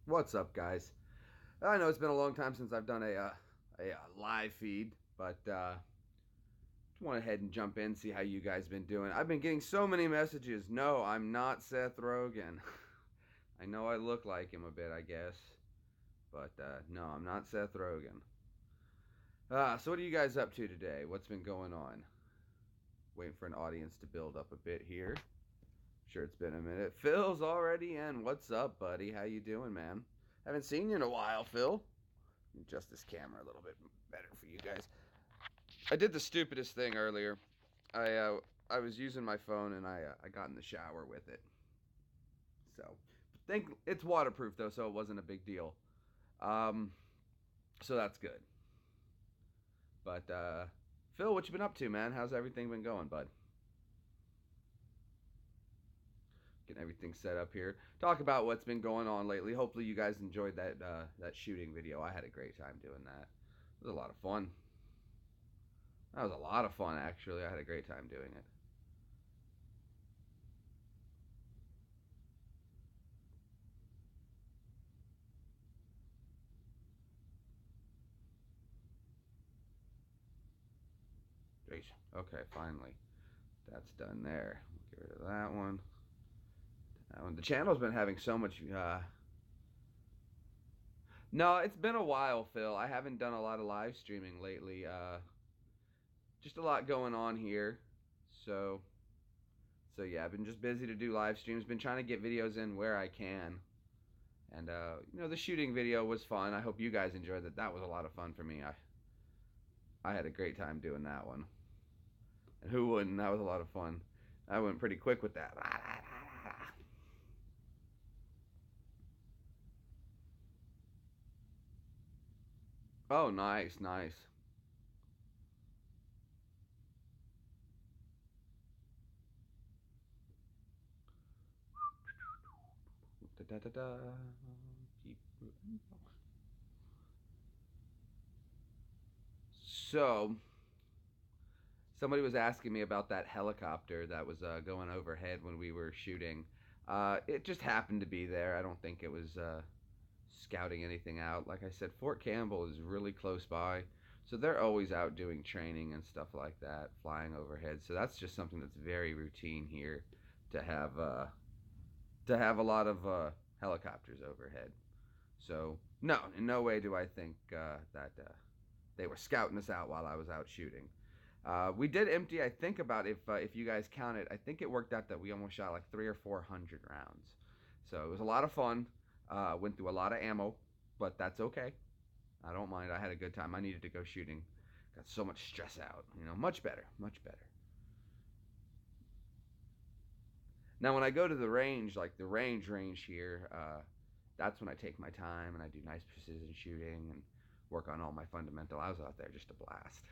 What's up, guys? I know it's been a long time since I've done a live feed, but just went ahead and jump in, see how you guys been doing. I've been getting so many messages. No, I'm not Seth Rogen. I know I look like him a bit, I guess, but no, I'm not Seth Rogen. So what are you guys up to today? What's been going on? Waiting for an audience to build up a bit here. Sure, it's been a minute. Phil's already in. What's up, buddy? How you doing, man? Haven't seen you in a while, Phil. Adjust this camera a little bit better for you guys. I did the stupidest thing earlier. I uh, I was using my phone and I got in the shower with it. So think it's waterproof though, so it wasn't a big deal. Um, so that's good. But Phil, what you been up to, man? How's everything been going, bud? Getting everything set up here. Talk about what's been going on lately. Hopefully, you guys enjoyed that shooting video. I had a great time doing that. It was a lot of fun. That was a lot of fun, actually. I had a great time doing it. Okay, finally. That's done there. We'll get rid of that one. That one. The channel's been having so much. No, it's been a while, Phil. I haven't done a lot of live streaming lately. Just a lot going on here. So, so yeah, I've been just busy to do live streams. Been trying to get videos in where I can. And the shooting video was fun. I hope you guys enjoyed that. That was a lot of fun for me. I had a great time doing that one. And who wouldn't? That was a lot of fun. I went pretty quick with that. Oh, nice, nice. Da, da, da, da. So, somebody was asking me about that helicopter that was going overhead when we were shooting. It just happened to be there. I don't think it was scouting anything out. Like I said, Fort Campbell is really close by, so they're always out doing training and stuff like that, flying overhead. So that's just something that's very routine here to have a lot of helicopters overhead. So no, in no way do I think that they were scouting us out while I was out shooting. We did empty. I think about if you guys count it, I think it worked out that we almost shot like 300 or 400 rounds. So it was a lot of fun. Went through a lot of ammo, but that's okay. I don't mind. I had a good time. I needed to go shooting. Got so much stress out. Much better, much better. Now when I go to the range, like the range here, that's when I take my time and I do nice precision shooting and work on all my fundamental. I was out there just a blast.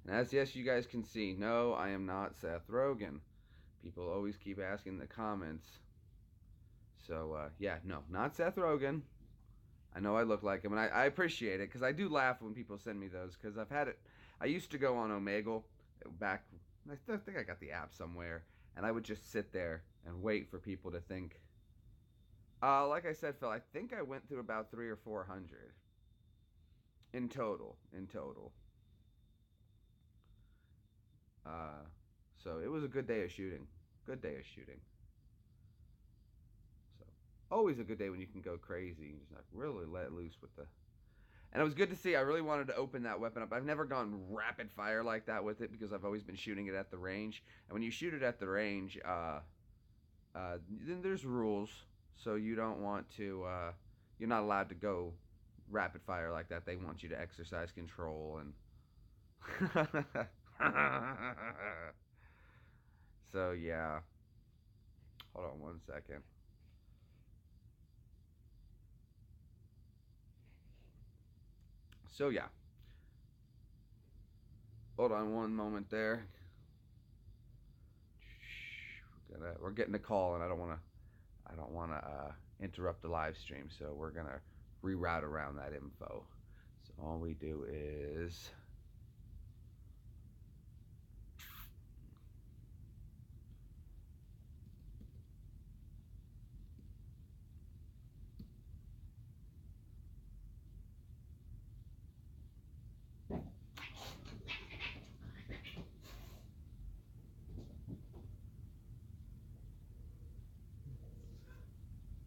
And as yes, you guys can see, no, I am not Seth Rogen. People always keep asking in the comments. So yeah, no, not Seth Rogen. I know I look like him, and I appreciate it because I do laugh when people send me those because I've had it. I used to go on Omegle back. I think I got the app somewhere, and I would just sit there and wait for people to think. Like I said, Phil, I think I went through about 300 or 400 in total. In total. Uh, so it was a good day of shooting. Good day of shooting. So always a good day when you can go crazy and just like really let loose with the. And it was good to see. I really wanted to open that weapon up. I've never gone rapid fire like that with it because I've always been shooting it at the range. And when you shoot it at the range, then there's rules. So you don't want to. You're not allowed to go rapid fire like that. They want you to exercise control and. So yeah. Hold on one second. So yeah. Hold on one moment there. We're getting a call, and I don't want to interrupt the live stream, so we're gonna reroute around that info. So All we do is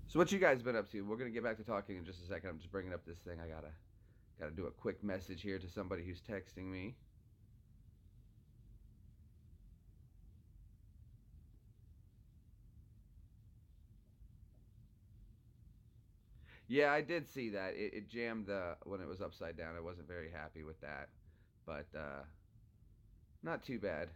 so what you guys been up to? We're gonna get back to talking in just a second. I'm just bringing up this thing. I gotta do a quick message here to somebody who's texting me. Yeah, I did see that. It jammed the when it was upside down. I wasn't very happy with that, but not too bad.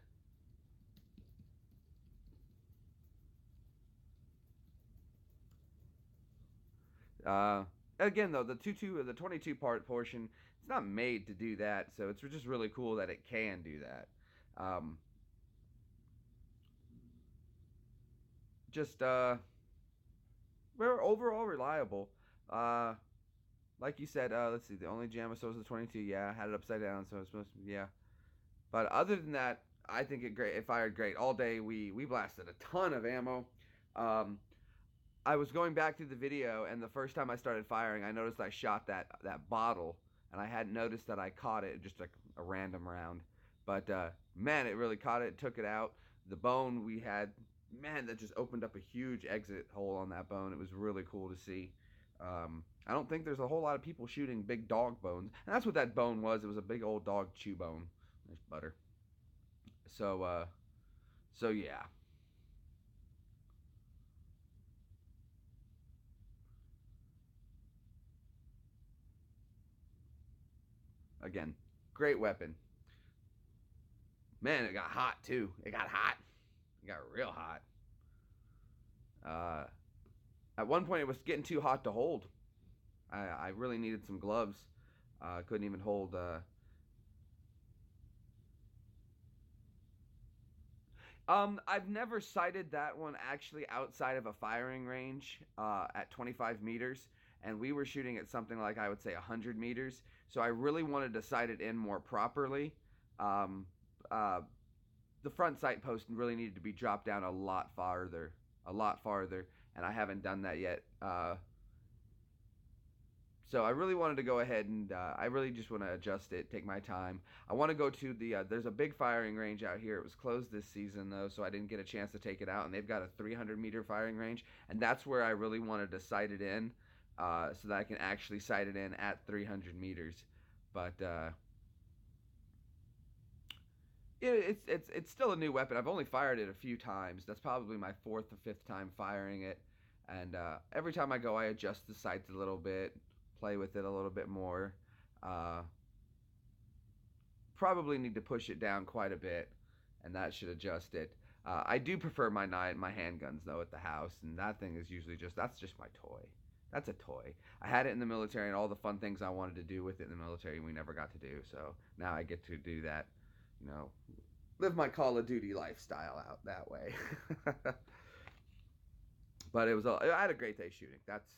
Uh, Again though, the 22 part portion, it's not made to do that, so it's just really cool that it can do that. Um, just we're overall reliable. Uh, like you said, let's see, the only jam I saw was the 22. Yeah, I had it upside down, so it's supposed to. Yeah, but other than that, I think it fired great all day. We blasted a ton of ammo. Um, I was going back through the video, and the first time I started firing, I noticed I shot that bottle, and I hadn't noticed that I caught it just like a random round. But man, it really caught it, took it out. The bone we had, man, that just opened up a huge exit hole on that bone. It was really cool to see. I don't think there's a whole lot of people shooting big dog bones, and that's what that bone was. It was a big old dog chew bone. There's butter. So, so yeah. Again, great weapon. Man, it got hot too. It got hot. It got real hot. Uh, at one point, it was getting too hot to hold. I really needed some gloves. I couldn't even hold. I've never sighted that one actually outside of a firing range at 25 meters, and we were shooting at something like I would say 100 meters. So I really wanted to sight it in more properly. Um, uh, the front sight post really needed to be dropped down a lot farther, and I haven't done that yet. So I really wanted to go ahead and I really just want to adjust it, take my time. I want to go to the there's a big firing range out here. It was closed this season though, so I didn't get a chance to take it out. And they've got a 300-meter firing range, and that's where I really wanted to sight it in, so that I can actually sight it in at 300 meters. But it's still a new weapon. I've only fired it a few times. That's probably my fourth or fifth time firing it, and every time I go, I adjust the sights a little bit, play with it a little bit more. Uh, Probably need to push it down quite a bit, and that should adjust it. I do prefer my handguns though at the house, and that thing is usually that's just my toy. That's a toy. I had it in the military, and all the fun things I wanted to do with it in the military, we never got to do. So now I get to do that. You know, live my Call of Duty lifestyle out that way. But I had a great day shooting. That's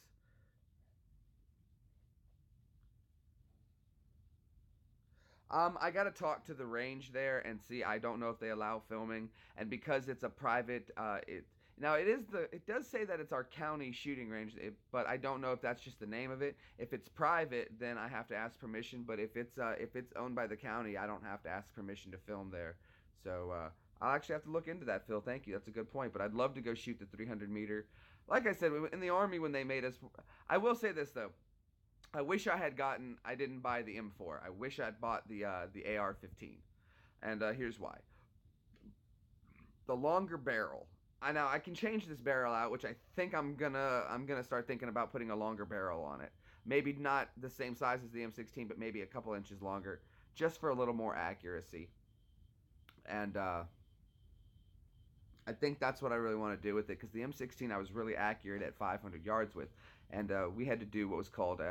I got to talk to the range there and see. I don't know if they allow filming, and because it's a private, it does say that it's our county shooting range, but I don't know if that's just the name of it. If it's private, then I have to ask permission. But if it's owned by the county, I don't have to ask permission to film there. So I'll actually have to look into that, Phil. Thank you. That's a good point. But I'd love to go shoot the 300-meter. Like I said, in the army when they made us, I will say this though. I wish I had gotten. I didn't buy the M4. I wish I'd bought the AR-15, and here's why. The longer barrel. I know I can change this barrel out, which I think I'm gonna start thinking about putting a longer barrel on it. Maybe not the same size as the M16, but maybe a couple inches longer, just for a little more accuracy. And I think that's what I really want to do with it because the M16 I was really accurate at 500 yards with, and we had to do what was called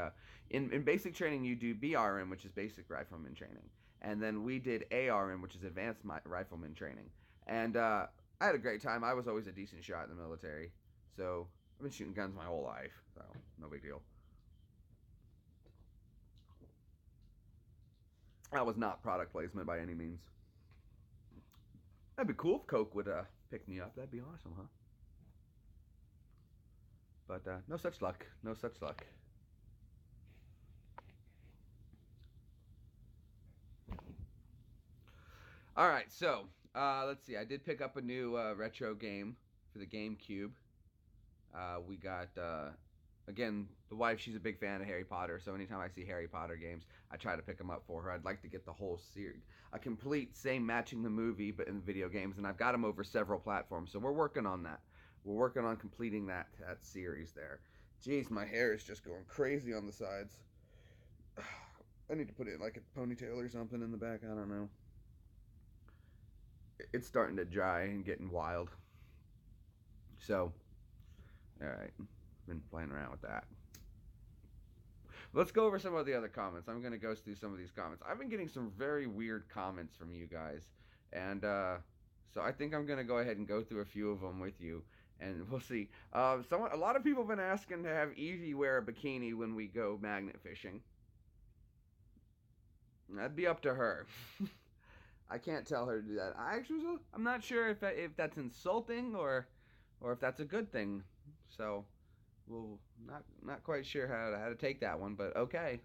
in basic training you do BRM, which is basic rifleman training, and then we did ARM, which is advanced rifleman training, and I had a great time. I was always a decent shot in the military, so I've been shooting guns my whole life, so no big deal. That was not product placement by any means. That'd be cool if Coke would pick me up. That'd be awesome, huh? But no such luck. No such luck. All right, so let's see. I did pick up a new retro game for the GameCube. We got again the wife. She's a big fan of Harry Potter, so anytime I see Harry Potter games, I try to pick them up for her. I'd like to get the whole series, a complete same matching the movie, but in video games, and I've got them over several platforms. So we're working on that. We're working on completing that series there. Jeez, my hair is just going crazy on the sides. I need to put it in like a ponytail or something in the back. I don't know. It's starting to dry and getting wild. So, all right, been playing around with that. Let's go over some of the other comments. I'm going to go through some of these comments. I've been getting some very weird comments from you guys, and so I think I'm going to go ahead and go through a few of them with you, and we'll see. A lot of people have been asking to have Evie wear a bikini when we go magnet fishing. That'd be up to her. I can't tell her to do that. I'm not sure if that's insulting or if that's a good thing. So, well, not quite sure how to take that one, but okay.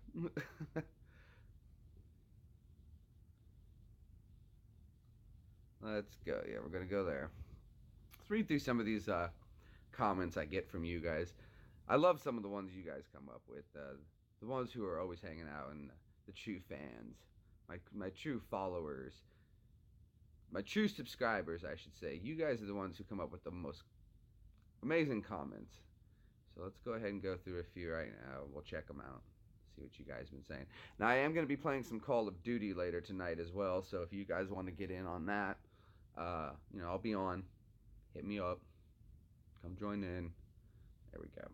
Let's go. Yeah, we're gonna go there. Let's read through some of these comments I get from you guys. I love some of the ones you guys come up with. The ones who are always hanging out and the true fans, my true followers, my true subscribers, I should say. You guys are the ones who come up with the most amazing comments. So let's go ahead and go through a few right now. We'll check them out. See what you guys have been saying. Now, I am going to be playing some Call of Duty later tonight as well. So if you guys want to get in on that, I'll be on. Hit me up. Come join in. There we go.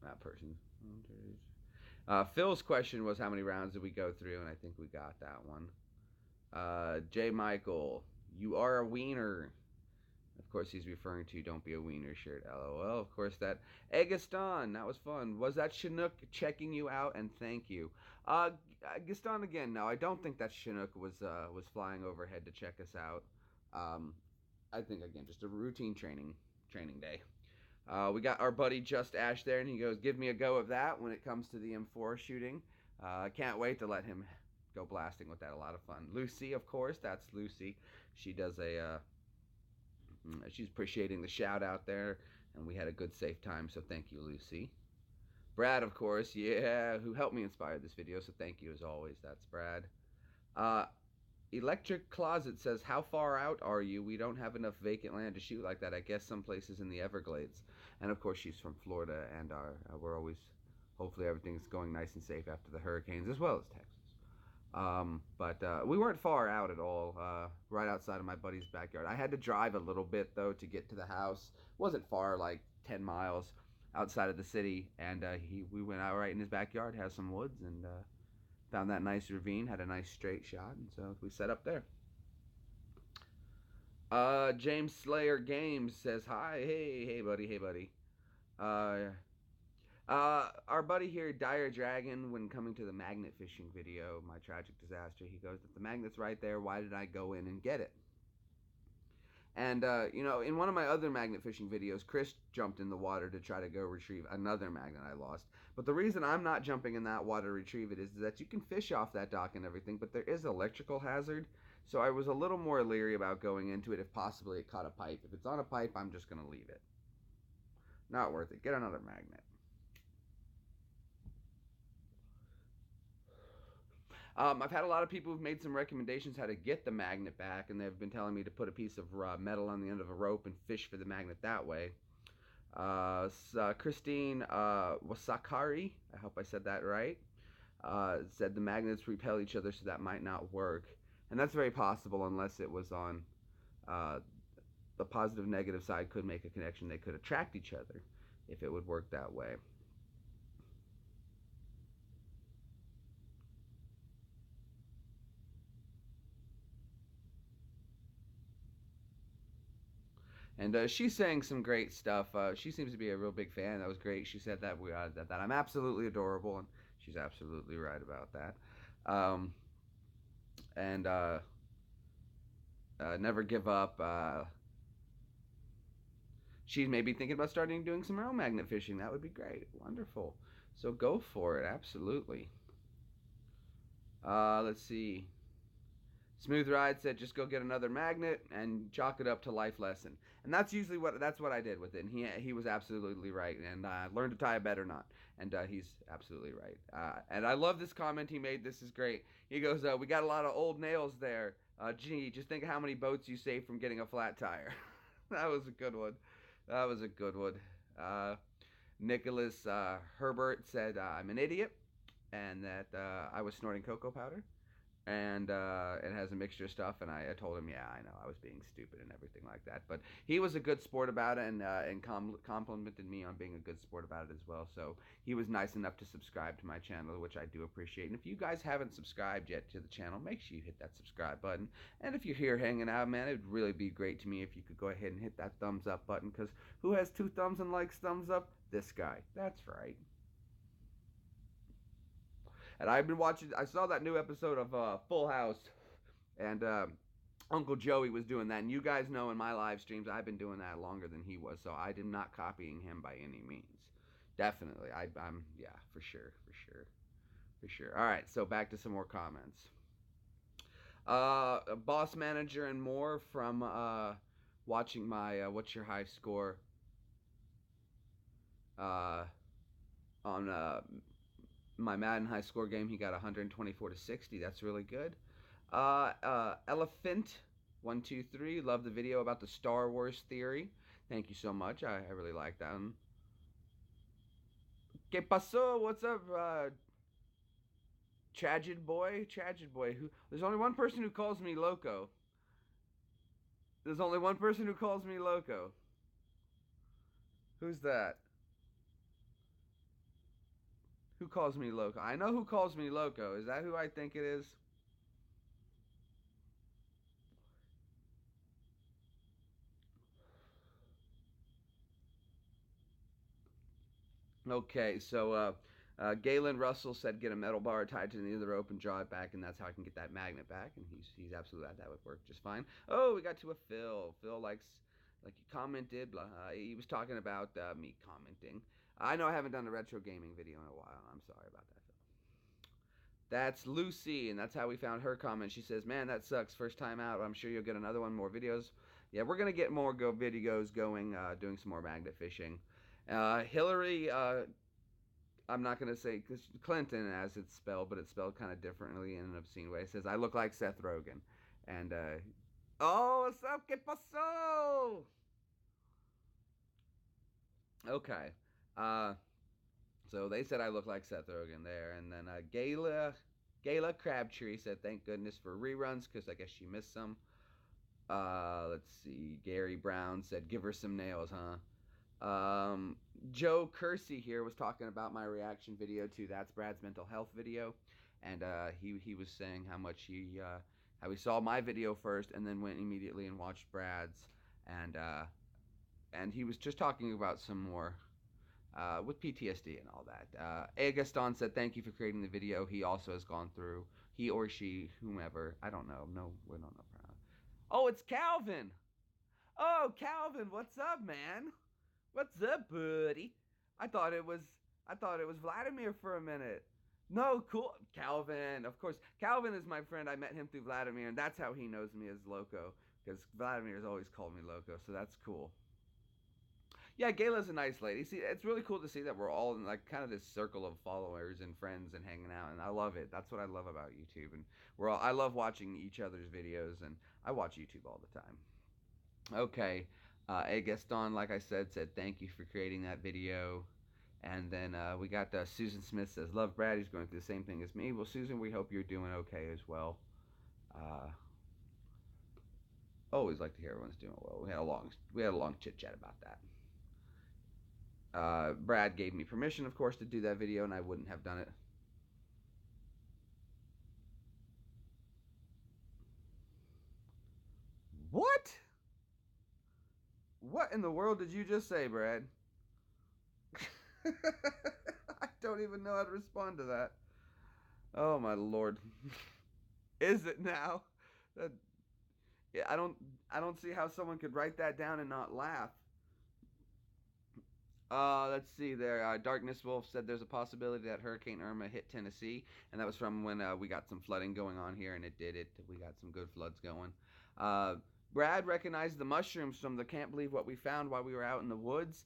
That person. Phil's question was how many rounds did we go through, and I think we got that one. J. Michael, you are a wiener. Of course, he's referring to "Don't Be a Wiener" shirt. LOL. Of course, that Gaston. That was fun. Was that Chinook checking you out? And thank you. Gaston again. No, I don't think that Chinook was flying overhead to check us out. I think again just a routine training day. We got our buddy Just Ash there, and he goes, "Give me a go of that when it comes to the M4 shooting." I can't wait to let him go blasting with that. A lot of fun. Lucy, of course, that's Lucy. She does she's appreciating the shout out there, and we had a good safe time, so thank you, Lucy. Brad, of course, yeah, who helped me inspire this video, so thank you as always. That's Brad. Electric Closet says, how far out are you? We don't have enough vacant land to shoot like that. I guess some places in the Everglades. And of course, she's from Florida, and we're always, hopefully everything's going nice and safe after the hurricanes, as well as Texas. But we weren't far out at all, right outside of my buddy's backyard. I had to drive a little bit, though, to get to the house. It wasn't far, like 10 miles outside of the city, and we went out right in his backyard, has some woods, and found that nice ravine, had a nice straight shot, and so we set up there. James Slayer Games says, hi, hey buddy. Our buddy here, Dire Dragon, when coming to the magnet fishing video, my tragic disaster, he goes, if the magnet's right there, why did I go in and get it? And, in one of my other magnet fishing videos, Chris jumped in the water to try to go retrieve another magnet I lost. But the reason I'm not jumping in that water to retrieve it is that you can fish off that dock and everything, but there is an electrical hazard. So I was a little more leery about going into it if possibly it caught a pipe. If it's on a pipe, I'm just going to leave it. Not worth it. Get another magnet. I've had a lot of people who've made some recommendations how to get the magnet back, and they've been telling me to put a piece of metal on the end of a rope and fish for the magnet that way. Christine Wasakari, I hope I said that right, said the magnets repel each other, so that might not work. And that's very possible unless it was on the positive negative side could make a connection. They could attract each other if it would work that way. And she's saying some great stuff. She seems to be a real big fan. That was great. She said that that I'm absolutely adorable, and she's absolutely right about that. Um, and never give up. She's maybe thinking about starting doing some real magnet fishing. That would be great. Wonderful. So go for it. Absolutely. Let's see. Smooth Ride said, just go get another magnet and chalk it up to life lesson. And that's usually what I did with it. And he was absolutely right. And I learned to tie a better knot. And he's absolutely right. And I love this comment he made. This is great. He goes, we got a lot of old nails there. Gee, just think of how many boats you saved from getting a flat tire. That was a good one. That was a good one. Uh, Nicholas Herbert said, I'm an idiot and that I was snorting cocoa powder and it has a mixture of stuff. And I told him, yeah, I know I was being stupid and everything like that. But he was a good sport about it and complimented me on being a good sport about it as well. So he was nice enough to subscribe to my channel, which I do appreciate. And if you guys haven't subscribed yet to the channel, make sure you hit that subscribe button. And if you're here hanging out, man, it would really be great to me if you could go ahead and hit that thumbs up button. Because who has two thumbs and likes thumbs up? This guy. That's right. And I've been watching. I saw that new episode of Full House, and Uncle Joey was doing that. And you guys know in my live streams, I've been doing that longer than he was, so I am not copying him by any means. Definitely, I'm yeah, for sure, for sure, for sure. All right, so back to some more comments. Boss manager and more from watching my what's your high score uh, on my Madden high score game. He got 124 to 60. That's really good. Elephant 123. Love the video about the Star Wars theory. Thank you so much. I really like that one. ¿Qué pasó? What's up, Traged Boy? Traged Boy. There's only one person who calls me loco. There's only one person who calls me loco. Who's that? Who calls me loco? I know who calls me loco. Is that who I think it is? Okay, so Galen Russell said get a metal bar tied to the end of the rope and draw it back, and that's how I can get that magnet back. And he's absolutely that would work just fine. Oh, we got to a Phil. Phil likes like he commented. He was talking about me commenting. I know I haven't done a retro gaming video in a while. I'm sorry about that, Phil. That's Lucy, and that's how we found her comment. She says, "Man, that sucks. First time out. I'm sure you'll get another one. More videos. Yeah, we're gonna get more videos going. Doing some more magnet fishing." Hillary I'm not going to say Clinton as it's spelled, but it's spelled kind of differently in an obscene way. It says, I look like Seth Rogen. And, oh, what's up? ¿Qué pasó? Okay. Uh, so they said I look like Seth Rogen there. And then Gayla Crabtree said, thank goodness for reruns, because I guess she missed some. Let's see. Gary Brown said, give her some nails, huh? Joe Kersey here was talking about my reaction video to That's Brad's Mental Health video, and he was saying how much how he saw my video first and then went immediately and watched Brad's, and he was just talking about some more with PTSD and all that. Agaston said thank you for creating the video. He also has gone through, he or she, whomever, I don't know, no, we don't know. Oh, it's Calvin. Oh, Calvin, what's up, man? What's up, buddy? I thought it was Vladimir for a minute. No, cool. Calvin, of course. Calvin is my friend. I met him through Vladimir, and that's how he knows me as Loco, because Vladimir has always called me Loco, so that's cool. Yeah, Gayla's a nice lady. See, it's really cool to see that we're all in like kind of this circle of followers and friends and hanging out, and I love it. That's what I love about YouTube, and I love watching each other's videos, and I watch YouTube all the time. Okay. Gaston, like I said thank you for creating that video. And then we got Susan Smith says, love Brad, he's going through the same thing as me. Well, Susan, we hope you're doing okay as well. Always like to hear everyone's doing well. We had a long chit chat about that. Brad gave me permission, of course, to do that video, and I wouldn't have done it. What? What in the world did you just say, Brad? I don't even know how to respond to that. Oh my lord. Is it now? That, yeah, I don't see how someone could write that down and not laugh. Let's see there. Darkness Wolf said there's a possibility that Hurricane Irma hit Tennessee, and that was from when we got some flooding going on here, and it did it. We got some good floods going. Uh, Brad recognized the mushrooms from the Can't Believe What We Found while we were out in the woods.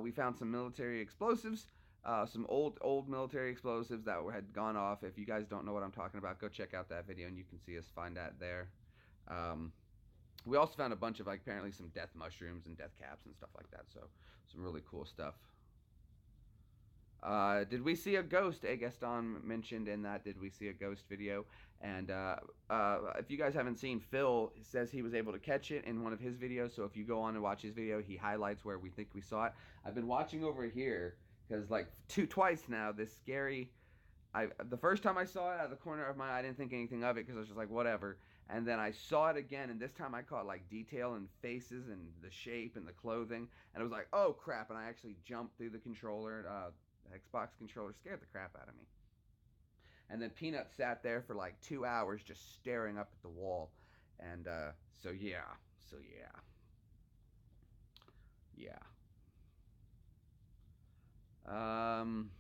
We found some military explosives, some old military explosives that had gone off. If you guys don't know what I'm talking about, go check out that video, and you can see us find that there. Um, we also found a bunch of, like, apparently some death mushrooms and death caps and stuff like that. So some really cool stuff. Did we see a ghost? A Gaston mentioned in that Did We See a Ghost video. And if you guys haven't seen, Phil says he was able to catch it in one of his videos. So if you go on and watch his video, he highlights where we think we saw it. I've been watching over here because, like, twice now, this scary. The first time I saw it out of the corner of my eye, I didn't think anything of it because I was just like, whatever. And then I saw it again, and this time I caught, like, detail and faces and the shape and the clothing, and it was like, oh crap! And I actually jumped through the controller. The Xbox controller scared the crap out of me. And then Peanut sat there for like 2 hours just staring up at the wall, and so yeah, yeah. Um,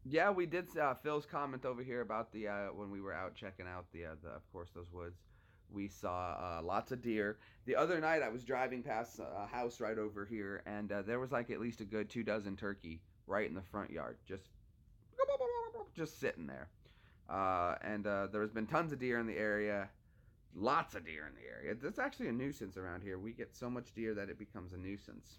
Yeah, we did. Phil's comment over here about the when we were out checking out the of course those woods, we saw lots of deer. The other night I was driving past a house right over here, and there was like at least a good 2 dozen turkey right in the front yard, just sitting there. And there's been tons of deer in the area, lots of deer in the area. It's actually a nuisance around here. We get so much deer that it becomes a nuisance.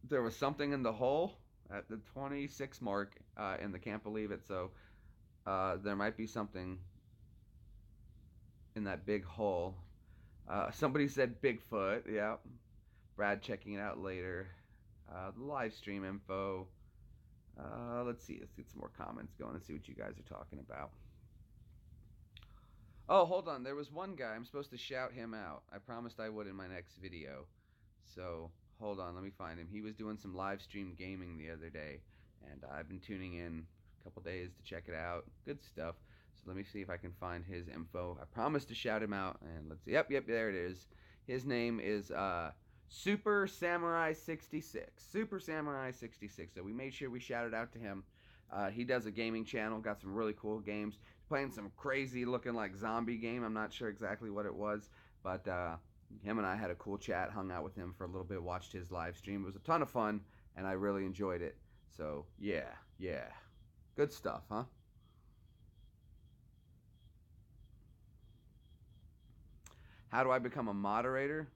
There was something in the hole at the 26 mark, and they can't believe it. So there might be something in that big hole. Somebody said Bigfoot. Yeah. Brad checking it out later. The live stream info. Let's see. Let's get some more comments going and see what you guys are talking about. Oh, hold on. There was one guy. I'm supposed to shout him out. I promised I would in my next video. So hold on. Let me find him. He was doing some live stream gaming the other day, and I've been tuning in a couple days to check it out. Good stuff. So let me see if I can find his info. I promised to shout him out, and let's see. Yep, there it is. His name is Super Samurai 66. Super Samurai 66. So we made sure we shouted out to him. He does a gaming channel, got some really cool games. He's playing some crazy looking like zombie game. I'm not sure exactly what it was, but him and I had a cool chat, hung out with him for a little bit, watched his live stream. It was a ton of fun, and I really enjoyed it. So yeah. Good stuff, huh? How do I become a moderator?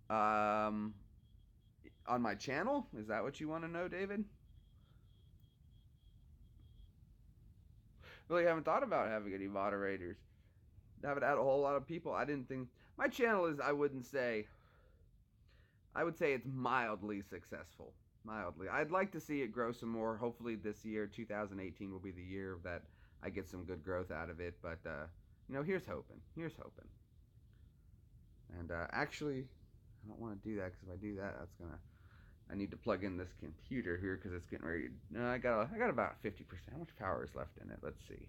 On my channel? Is that what you want to know, David? Really haven't thought about having any moderators. Haven't had a whole lot of people. I didn't think my channel is. I would say it's mildly successful. Mildly. I'd like to see it grow some more. Hopefully this year, 2018, will be the year that I get some good growth out of it. But here's hoping. And actually, I don't want to do that because if I do that, I need to plug in this computer here because it's getting ready. No, I got about 50%. How much power is left in it? Let's see.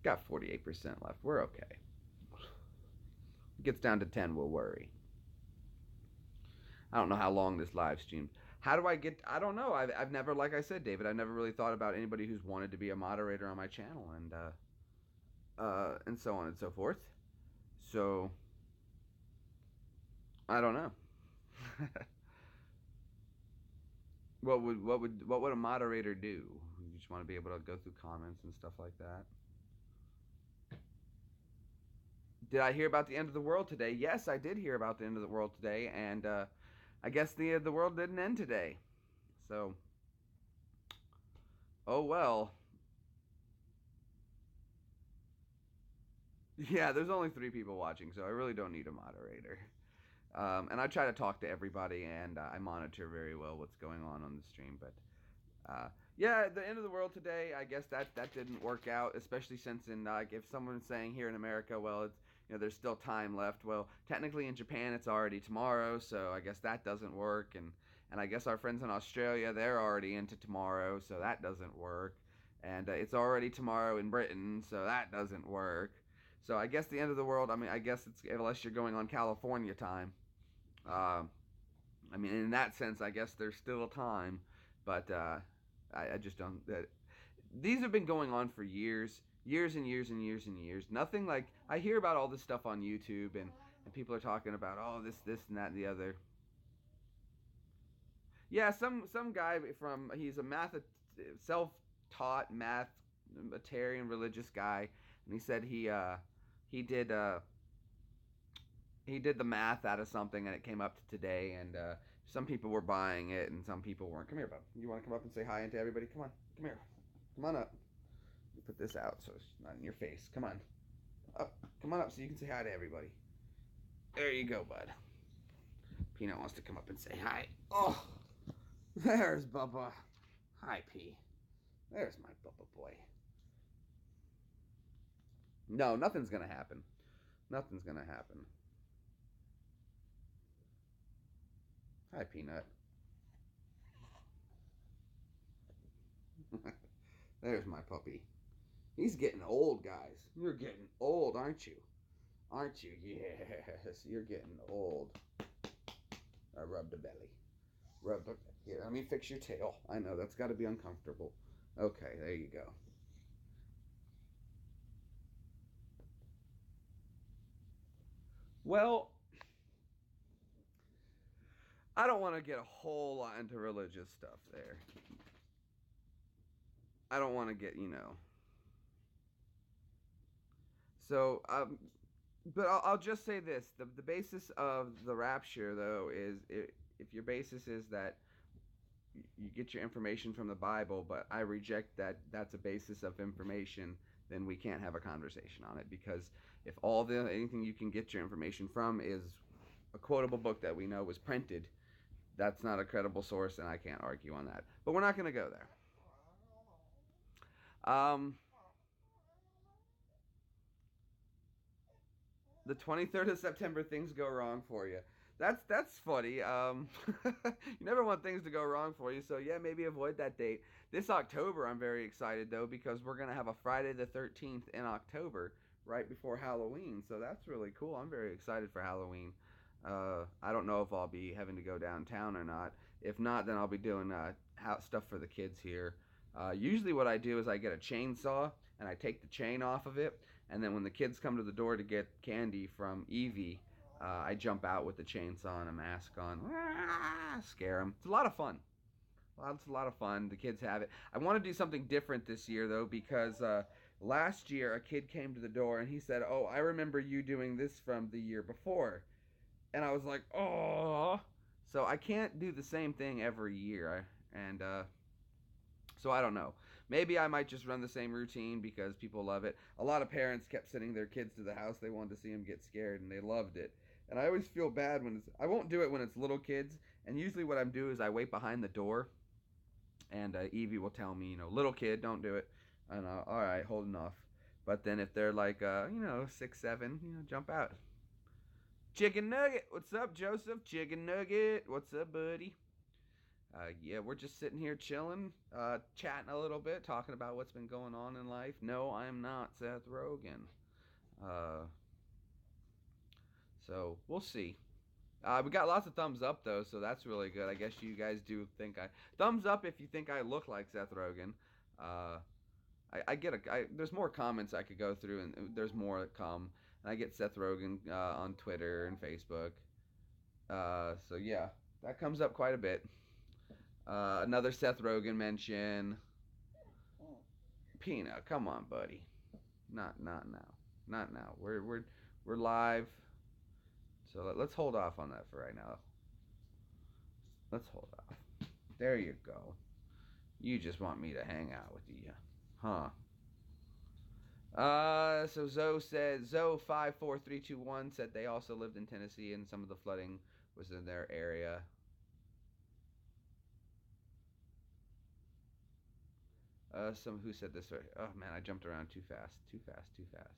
Got 48% left. We're okay. If it gets down to 10, we'll worry. I don't know how long this live stream. How do I get? I don't know. I've never, like I said, David, I've never really thought about anybody who's wanted to be a moderator on my channel, and so on and so forth. So I don't know. What would a moderator do? You just want to be able to go through comments and stuff like that. Did I hear about the end of the world today? Yes, I did hear about the end of the world today, and I guess the world didn't end today. So, oh well. Yeah, there's only 3 people watching, so I really don't need a moderator. And I try to talk to everybody, and I monitor very well what's going on the stream. But yeah, the end of the world today. I guess that didn't work out, especially since in if someone's saying here in America, well, it's there's still time left. Well, technically in Japan it's already tomorrow, so I guess that doesn't work. And I guess our friends in Australia, they're already into tomorrow, so that doesn't work. And it's already tomorrow in Britain, so that doesn't work. So I guess the end of the world. I mean, I guess it's unless you're going on California time. Uh, I mean, in that sense, I guess there's still time, but I just don't. These have been going on for years, years and years and years and years. Nothing like I hear about all this stuff on YouTube, and people are talking about this and that and the other. Yeah, some guy from he's a self-taught mathematarian religious guy, and he said he did he did the math out of something and it came up to today, and some people were buying it and some people weren't. Come here, bub. You want to come up and say hi to everybody? Come on, come here, come on up. You put this out so it's not in your face. Come on up, come on up so you can say hi to everybody. There you go, bud. Peanut wants to come up and say hi. Oh, there's Bubba. Hi, P. There's my Bubba boy. No, nothing's gonna happen. Nothing's gonna happen. Hi, Peanut. There's my puppy. He's getting old, guys. You're getting old, aren't you? Aren't you? Yes, you're getting old. I rub the belly. Rub the... Here, let me fix your tail. I know, that's got to be uncomfortable. Okay, there you go. Well, I don't want to get a whole lot into religious stuff there. I don't want to get. So, but I'll just say this: the basis of the rapture, though, is if your basis is that you get your information from the Bible, but I reject that that's a basis of information, then we can't have a conversation on it, because if anything you can get your information from is a quotable book that we know was printed, that's not a credible source, and I can't argue on that. But we're not going to go there. Um, the 23rd of September, things go wrong for you. That's funny. You never want things to go wrong for you, so yeah, maybe avoid that date. This October, I'm very excited though, because we're gonna have a Friday the 13th in October, right before Halloween. So that's really cool. I'm very excited for Halloween. I don't know if I'll be having to go downtown or not. If not, then I'll be doing stuff for the kids here. Usually, what I do is I get a chainsaw and I take the chain off of it, and then when the kids come to the door to get candy from Evie, I jump out with the chainsaw and a mask on, scare them. It's a lot of fun. It's a lot of fun. The kids have it. I want to do something different this year though, because last year a kid came to the door and he said, "Oh, I remember you doing this from the year before," and I was like, "Oh." So I can't do the same thing every year, and so I don't know. Maybe I might just run the same routine because people love it. A lot of parents kept sending their kids to the house. They wanted to see them get scared, and they loved it. And I always feel bad when I won't do it when it's little kids. And usually what I'm do is I wait behind the door, and Evie will tell me, little kid, don't do it. And all right, holding off. But then if they're like, 6, 7, jump out. Chicken Nugget, what's up, Joseph? Chicken Nugget, what's up, buddy? Yeah, we're just sitting here chilling, chatting a little bit, talking about what's been going on in life. No, I'm not Seth Rogen. Uh, so we'll see. We got lots of thumbs up though, so that's really good. I guess you guys do think thumbs up if you think I look like Seth Rogen. Uh, there's more comments I could go through, and there's more that come. And I get Seth Rogen on Twitter and Facebook. So yeah, that comes up quite a bit. Another Seth Rogen mention. Pina, come on, buddy. Not now. Not now. We're live. So let's hold off on that for right now. Let's hold off. There you go. You just want me to hang out with you, huh? So Zoe 54321 said they also lived in Tennessee and some of the flooding was in their area. Some who said this? Oh man, I jumped around too fast, too fast, too fast.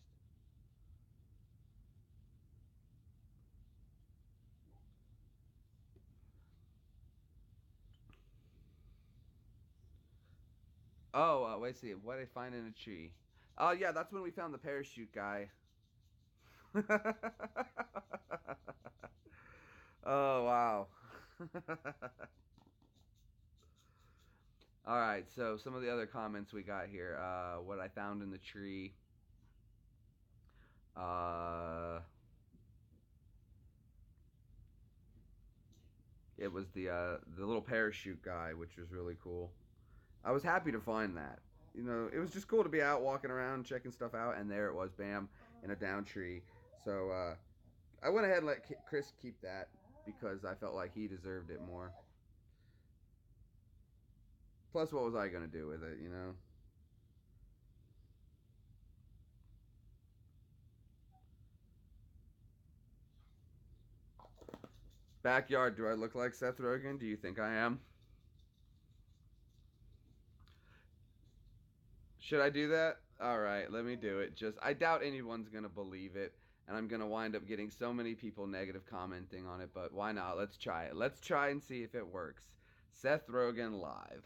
Oh, wait, see, what did I find in a tree? Oh yeah, that's when we found the parachute guy. Oh wow. All right, so some of the other comments we got here. What I found in the tree. Uh, it was the little parachute guy, which was really cool. I was happy to find that. You know, it was just cool to be out walking around checking stuff out, and there it was, bam, in a down tree. So I went ahead and let Chris keep that because I felt like he deserved it more. Plus, what was I gonna do with it? You know. Backyard. Do I look like Seth Rogen? Do you think I am? Should I do that? All right, let me do it. Just I doubt anyone's gonna believe it, and I'm gonna wind up getting so many people negative commenting on it. But why not? Let's try it. Let's try and see if it works. Seth Rogen live.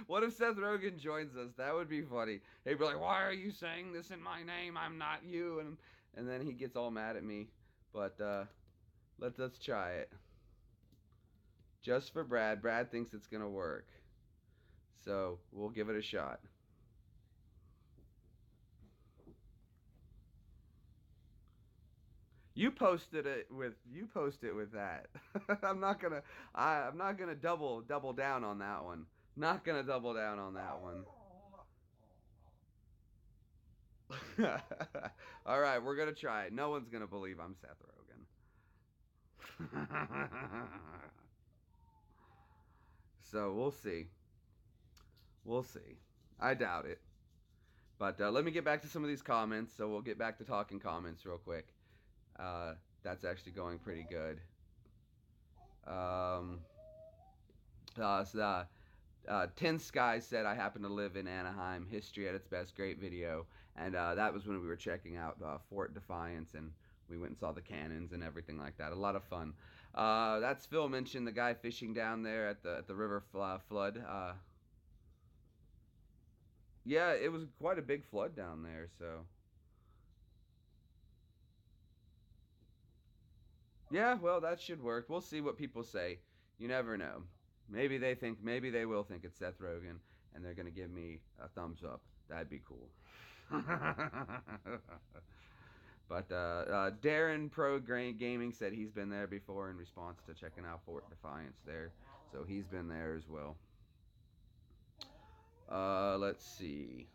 What if Seth Rogen joins us? That would be funny. He'd be like, "Why are you saying this in my name? I'm not you." And then he gets all mad at me. But let's try it. Just for Brad. Brad thinks it's gonna work. So we'll give it a shot. You post it with that. I'm not gonna I'm not gonna double down on that one. Not gonna double down on that one. All right, we're gonna try it. No one's gonna believe I'm Seth Rogen. So we'll see. We'll see. I doubt it. But let me get back to some of these comments. So we'll get back to talking comments real quick. That's actually going pretty good. Um, so, Tin Sky said, I happen to live in Anaheim. History at its best. Great video. And that was when we were checking out Fort Defiance and we went and saw the cannons and everything like that. A lot of fun. That's Phil mentioned the guy fishing down there at the river flood. Yeah, it was quite a big flood down there. So yeah, well, that should work. We'll see what people say. You never know. Maybe they will think it's Seth Rogen, and they're gonna give me a thumbs up. That'd be cool. But Darren Pro Gaming said he's been there before in response to checking out Fort Defiance there, so he's been there as well. Let's see.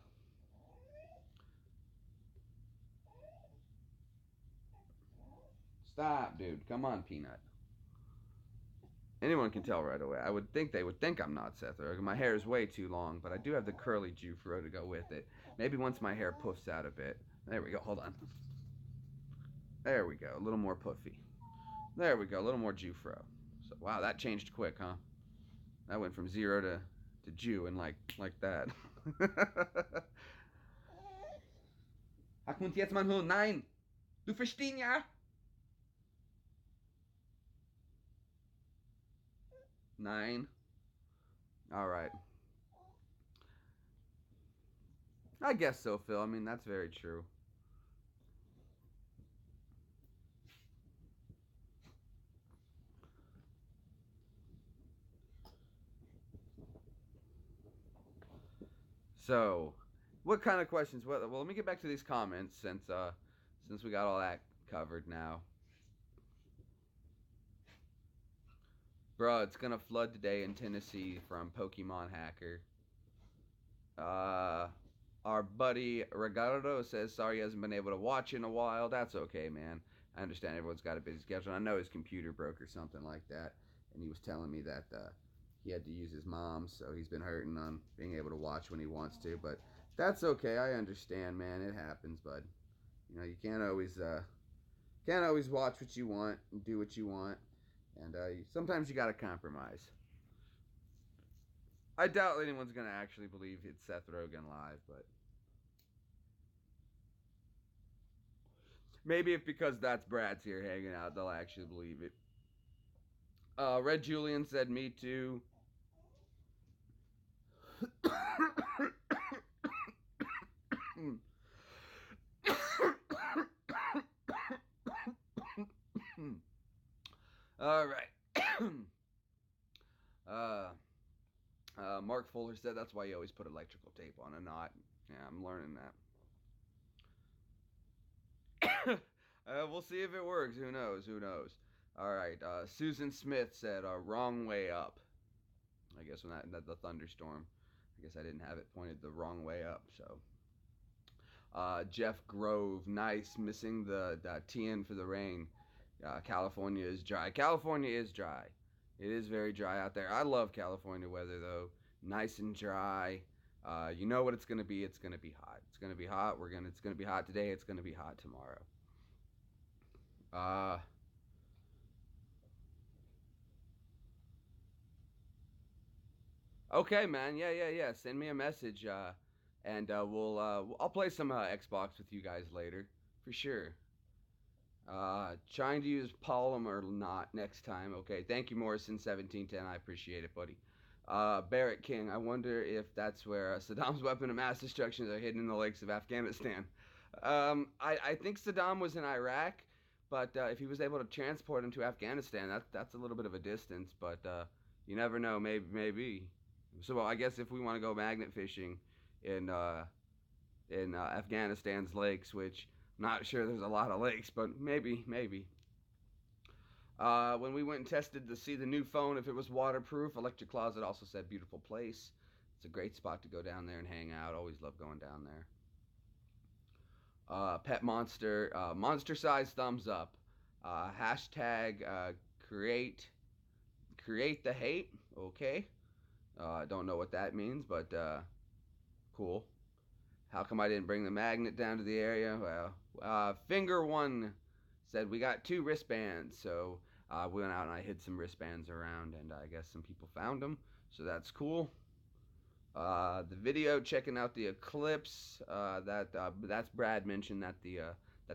Stop, dude. Come on, Peanut. Anyone can tell right away. I would think they would think I'm not Seth Rogen. My hair is way too long, but I do have the curly Jufro to go with it. Maybe once my hair puffs out a bit. There we go. Hold on. There we go. A little more puffy. There we go. A little more Jufro. So wow, that changed quick, huh? That went from zero to Jew and like that. Hakmund jetzt mein Hund. Nein! Du verstehst ja? Nine. All right. I guess so, Phil. I mean, that's very true. So, what kind of questions? Well, let me get back to these comments since we got all that covered now. Bro, it's gonna flood today in Tennessee from Pokemon Hacker. Uh, our buddy Ricardo says sorry he hasn't been able to watch in a while. That's okay, man. I understand everyone's got a busy schedule. I know his computer broke or something like that, and he was telling me that he had to use his mom's, so he's been hurting on being able to watch when he wants to. But That's okay. I understand, man. It happens, bud. You can't always watch what you want and do what you want, and sometimes you gotta compromise. I doubt anyone's gonna actually believe it's Seth Rogen live, but maybe if because that's Brad's here hanging out, they'll actually believe it. Red Julian said me too. All right. uh, Mark Fuller said that's why you always put electrical tape on a knot. Yeah, I'm learning that. We'll see if it works. Who knows? Who knows? All right. Susan Smith said wrong way up. I guess when that the thunderstorm. I guess I didn't have it pointed the wrong way up. So Jeff Grove, nice, missing the TN for the rain. California is dry. California is dry. It is very dry out there. I love California weather though. Nice and dry. You know what it's gonna be. It's gonna be hot. It's gonna be hot. It's gonna be hot today. It's gonna be hot tomorrow. Uh, okay, man. Yeah, yeah, yeah. Send me a message. And I'll play some Xbox with you guys later for sure. Trying to use polymer not next time. Okay, thank you, Morrison1710. I appreciate it, buddy. Barrett King, I wonder if that's where Saddam's weapon of mass destruction are hidden in the lakes of Afghanistan. I think Saddam was in Iraq, but if he was able to transport him to Afghanistan, that's a little bit of a distance. But you never know. Maybe. So I guess if we want to go magnet fishing in Afghanistan's lakes, which I'm not sure there's a lot of lakes, but maybe. When we went and tested to see the new phone, if it was waterproof, Electric Closet also said beautiful place. It's a great spot to go down there and hang out. Always love going down there. Pet Monster, monster size thumbs up. Hashtag create the hate. Okay. I don't know what that means, but cool. How come I didn't bring the magnet down to the area? Well, Finger One said we got 2 wristbands, so we went out and I hid some wristbands around, and I guess some people found them, so that's cool. The video checking out the eclipse. That's Brad mentioned that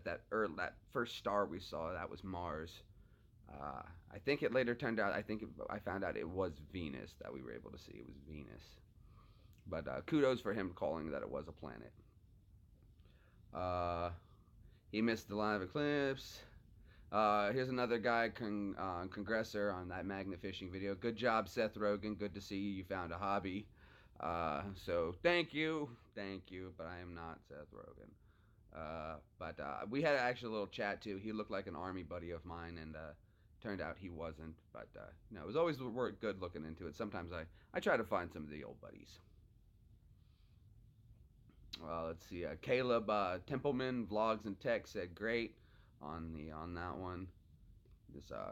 that first star we saw, that was Mars. I think it later turned out. I found out it was Venus that we were able to see. It was Venus. But kudos for him calling that it was a planet. He missed the live eclipse. Here's another guy, congressor on that magnet fishing video. Good job, Seth Rogen. Good to see you. You found a hobby. So thank you, but I am not Seth Rogen. But we had actually a little chat too. He looked like an army buddy of mine, and turned out he wasn't. But it was always good looking into it. Sometimes I try to find some of the old buddies. Let's see. Caleb Templeman Vlogs and Tech said great on that one.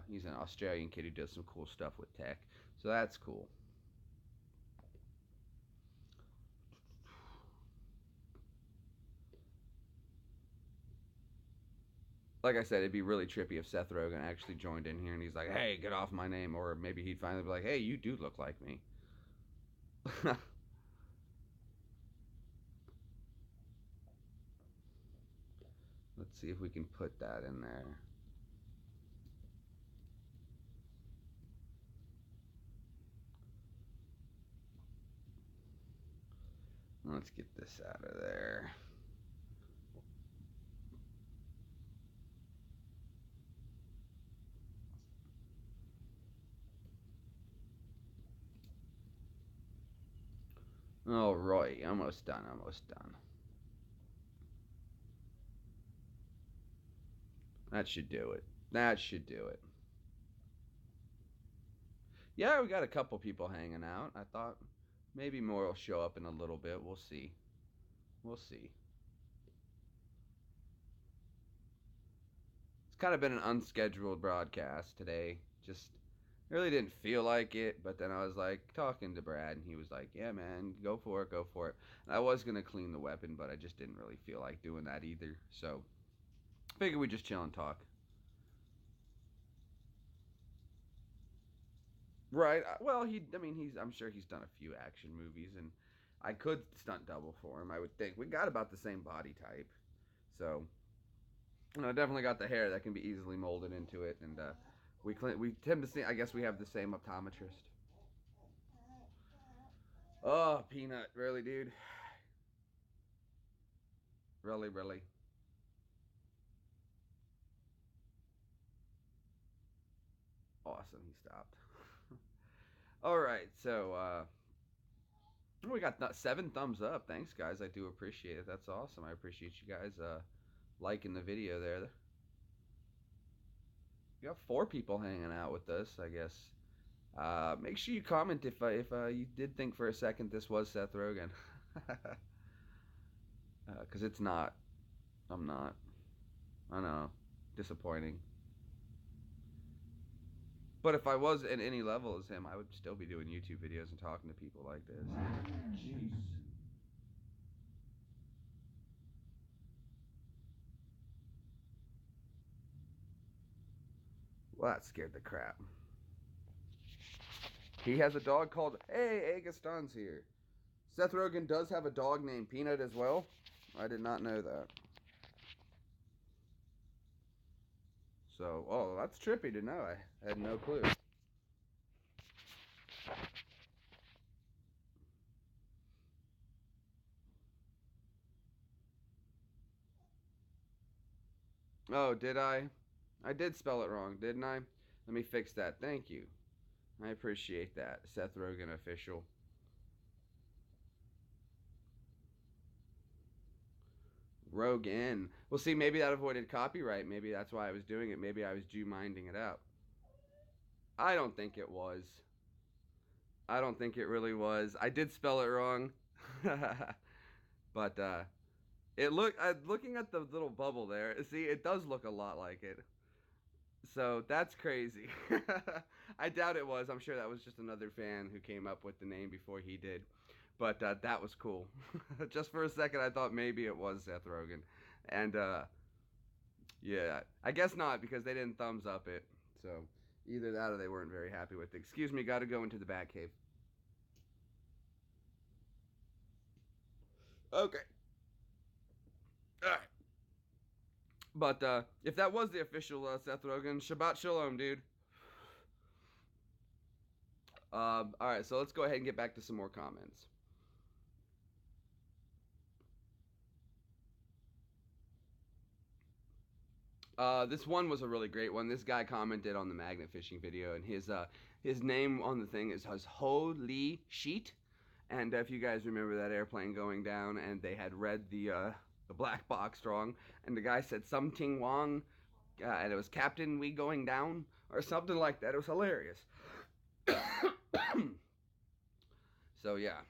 He's an Australian kid who does some cool stuff with tech, so that's cool. Like I said, it'd be really trippy if Seth Rogen actually joined in here and he's like, "Hey, get off my name," or maybe he'd finally be like, "Hey, you do look like me." Let's see if we can put that in there. Let's get this out of there. All right, almost done. That should do it. Yeah, we got a couple people hanging out. I thought maybe more will show up in a little bit. We'll see. It's kind of been an unscheduled broadcast today. Just I really didn't feel like it, but then I was like talking to Brad, and he was like, "Yeah, man, go for it, go for it." And I was gonna clean the weapon, but I just didn't really feel like doing that either. So figured we just chill and talk. Right. Well, I mean, I'm sure he's done a few action movies, and I could stunt double for him. I would think we got about the same body type, so I definitely got the hair that can be easily molded into it, and we tend to see. I guess we have the same optometrist. Oh, Peanut, really, dude, really, really. Awesome, he stopped. All right, so we got 7 thumbs up. Thanks, guys. I do appreciate it. That's awesome. I appreciate you guys liking the video there. We got 4 people hanging out with us, I guess. Make sure you comment if you did think for a second this was Seth Rogen, because it's not. I'm not. I know, disappointing. But if I was at any level as him, I would still be doing YouTube videos and talking to people like this. Jeez. Well, that scared the crap. He has a dog called. Hey, Agustin's here. Seth Rogen does have a dog named Peanut as well. I did not know that. So, oh, that's trippy to know. I had no clue. Oh, did I? I did spell it wrong, didn't I? Let me fix that. Thank you. I appreciate that. Seth Rogen official. Rogan. Well, see, maybe that avoided copyright. Maybe that's why I was doing it. Maybe I was Jew minding it out. I don't think it was. I don't think it really was. I did spell it wrong. But looking at the little bubble there, see, it does look a lot like it. So that's crazy. I doubt it was. I'm sure that was just another fan who came up with the name before he did. But that was cool. Just for a second, I thought maybe it was Seth Rogen. And yeah, I guess not because they didn't thumbs up it. So either that or they weren't very happy with it. Excuse me, got to go into the Batcave. Okay. All right. But if that was the official Seth Rogen, Shabbat Shalom, dude. All right, so let's go ahead and get back to some more comments. This one was a really great one. This guy commented on the magnet fishing video, and his name on the thing is Holy Sheet. And if you guys remember that airplane going down, and they had read the black box wrong, and the guy said something wrong, and it was Captain We going down or something like that. It was hilarious. So yeah,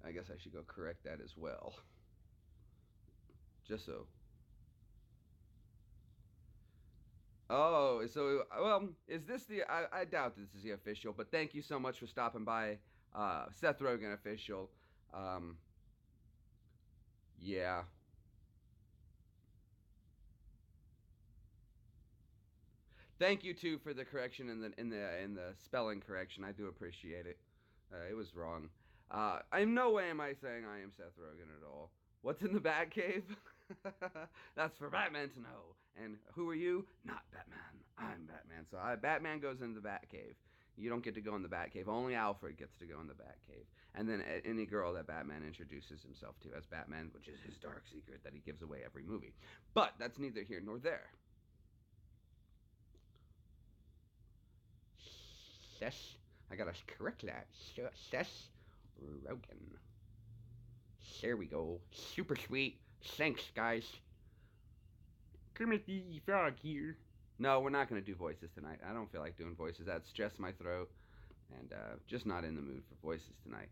I guess I should go correct that as well, just so. Oh, so well, is this the? I doubt this is the official, but thank you so much for stopping by, Seth Rogen official. Um, yeah, thank you too for the correction in the spelling correction. I do appreciate it. It was wrong. In no way am I saying I am Seth Rogen at all. What's in the Batcave? That's for Batman to know. And who are you? Not Batman. I'm Batman. So Batman goes into the Batcave. You don't get to go in the Batcave. Only Alfred gets to go in the Batcave. And then any girl that Batman introduces himself to as Batman, which is his dark secret that he gives away every movie. But that's neither here nor there. Seth, I gotta correct that. Seth Rogen. There we go. Super sweet. Thanks, guys. Timothy Frog here. No, we're not going to do voices tonight. I don't feel like doing voices. That stress my throat. And just not in the mood for voices tonight.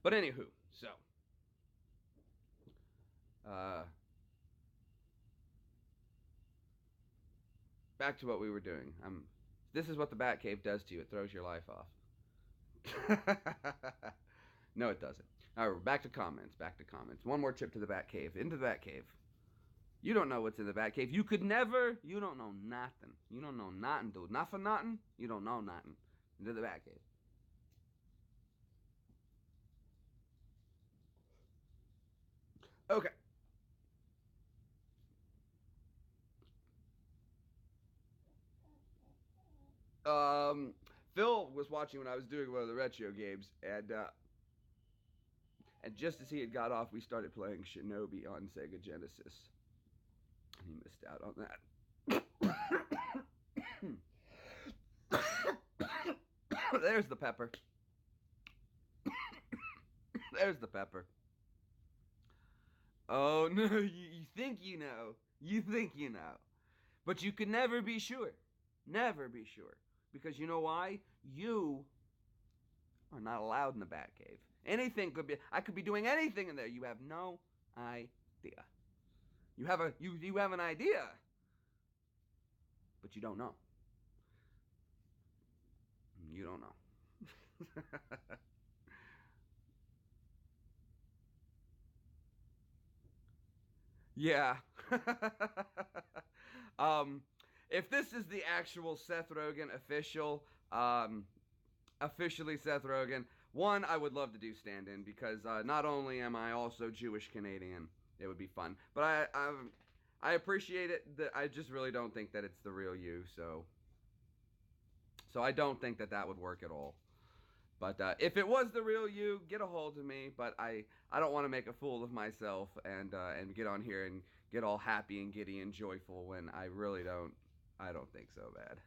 But anywho, so. Uh, back to what we were doing. This is what the Batcave does to you. It throws your life off. No, it doesn't. All right, back to comments. Back to comments. One more trip to the Batcave. Into the Batcave. You don't know what's in the Batcave. You could never. You don't know nothing. You don't know nothing, dude. Not for nothing. You don't know nothing. Into the Batcave. Okay. Um, Phil was watching when I was doing one of the retro games, and just as he had got off, we started playing Shinobi on Sega Genesis. He missed out on that. There's the pepper. There's the pepper. Oh no, you think you know. You think you know. But you can never be sure. Never be sure. Because you know why? You are not allowed in the Batcave. Anything could be. I could be doing anything in there. You have no idea. You have an idea, but you don't know. You don't know. Yeah. um, if this is the actual Seth Rogen officially Seth Rogen, one, I would love to do stand-in because not only am I also Jewish Canadian, it would be fun, but I appreciate it. That I just really don't think that it's the real you, so I don't think that that would work at all. But if it was the real you, get a hold of me. But I don't want to make a fool of myself and get on here and get all happy and giddy and joyful when I really don't. I don't think so bad.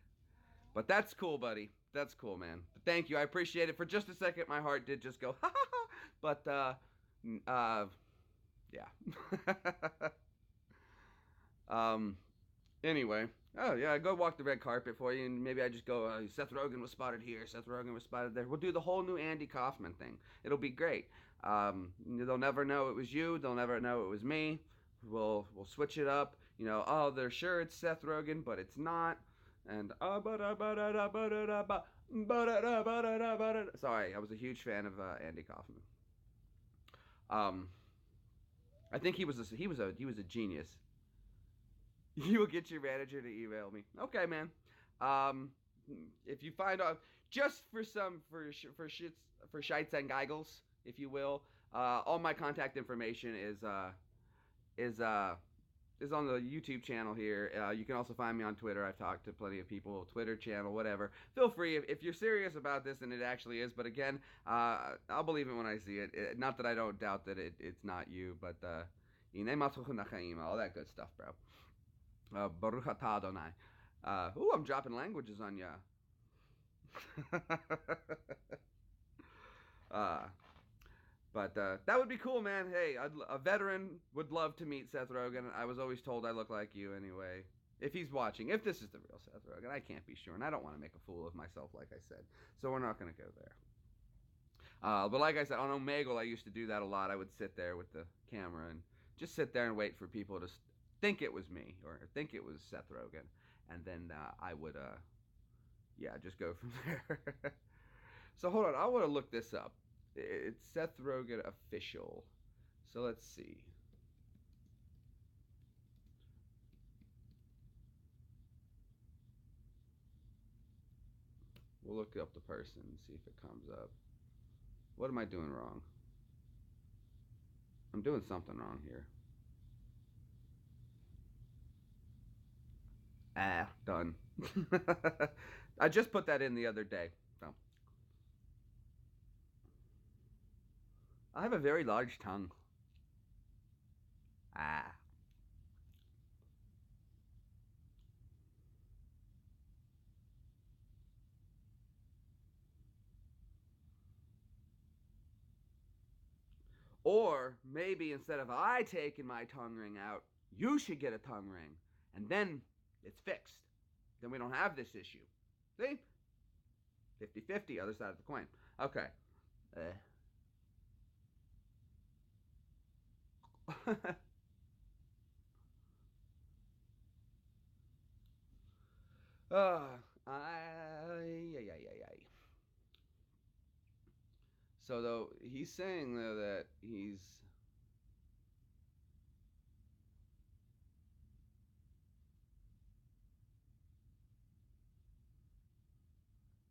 But that's cool, buddy. That's cool, man. But thank you. I appreciate it. For just a second, my heart did just go ha ha ha. But yeah. um. Anyway, oh yeah, go walk the red carpet for you, and maybe I just go. Seth Rogen was spotted here. Seth Rogen was spotted there. We'll do the whole new Andy Kaufman thing. It'll be great. They'll never know it was you. They'll never know it was me. We'll switch it up. You know, oh, they're sure it's Seth Rogen, but it's not. And sorry, I was a huge fan of Andy Kaufman. Um, I think he was a genius. You will get your manager to email me. Okay, man. Um, if you find out just for shits for shites and giggles, if you will, all my contact information is uh is on the YouTube channel here. You can also find me on Twitter. I've talked to plenty of people, Twitter channel, whatever. Feel free if you're serious about this, and it actually is. But again, I'll believe it when I see it. Not that I don't doubt that it's not you, but all that good stuff, bro. Baruch atah Adonai. Ooh, I'm dropping languages on ya. uh, but that would be cool, man. Hey, a veteran would love to meet Seth Rogen. I was always told I look like you anyway. If he's watching, if this is the real Seth Rogen, I can't be sure, and I don't want to make a fool of myself, like I said. So we're not going to go there. But like I said, on Omegle, I used to do that a lot. I would sit there with the camera and just sit there and wait for people to think it was me or think it was Seth Rogen, and then I would, yeah, just go from there. So hold on, I want to look this up. It's Seth Rogen official. So let's see. We'll look up the person and see if it comes up. What am I doing wrong? I'm doing something wrong here. Ah, done. I just put that in the other day. So I have a very large tongue. Ah. Or maybe instead of I taking my tongue ring out, you should get a tongue ring. And then it's fixed. Then we don't have this issue. See? 50-50, other side of the coin. Okay. Ay, ay, ay, ay, ay. So though he's saying though that he's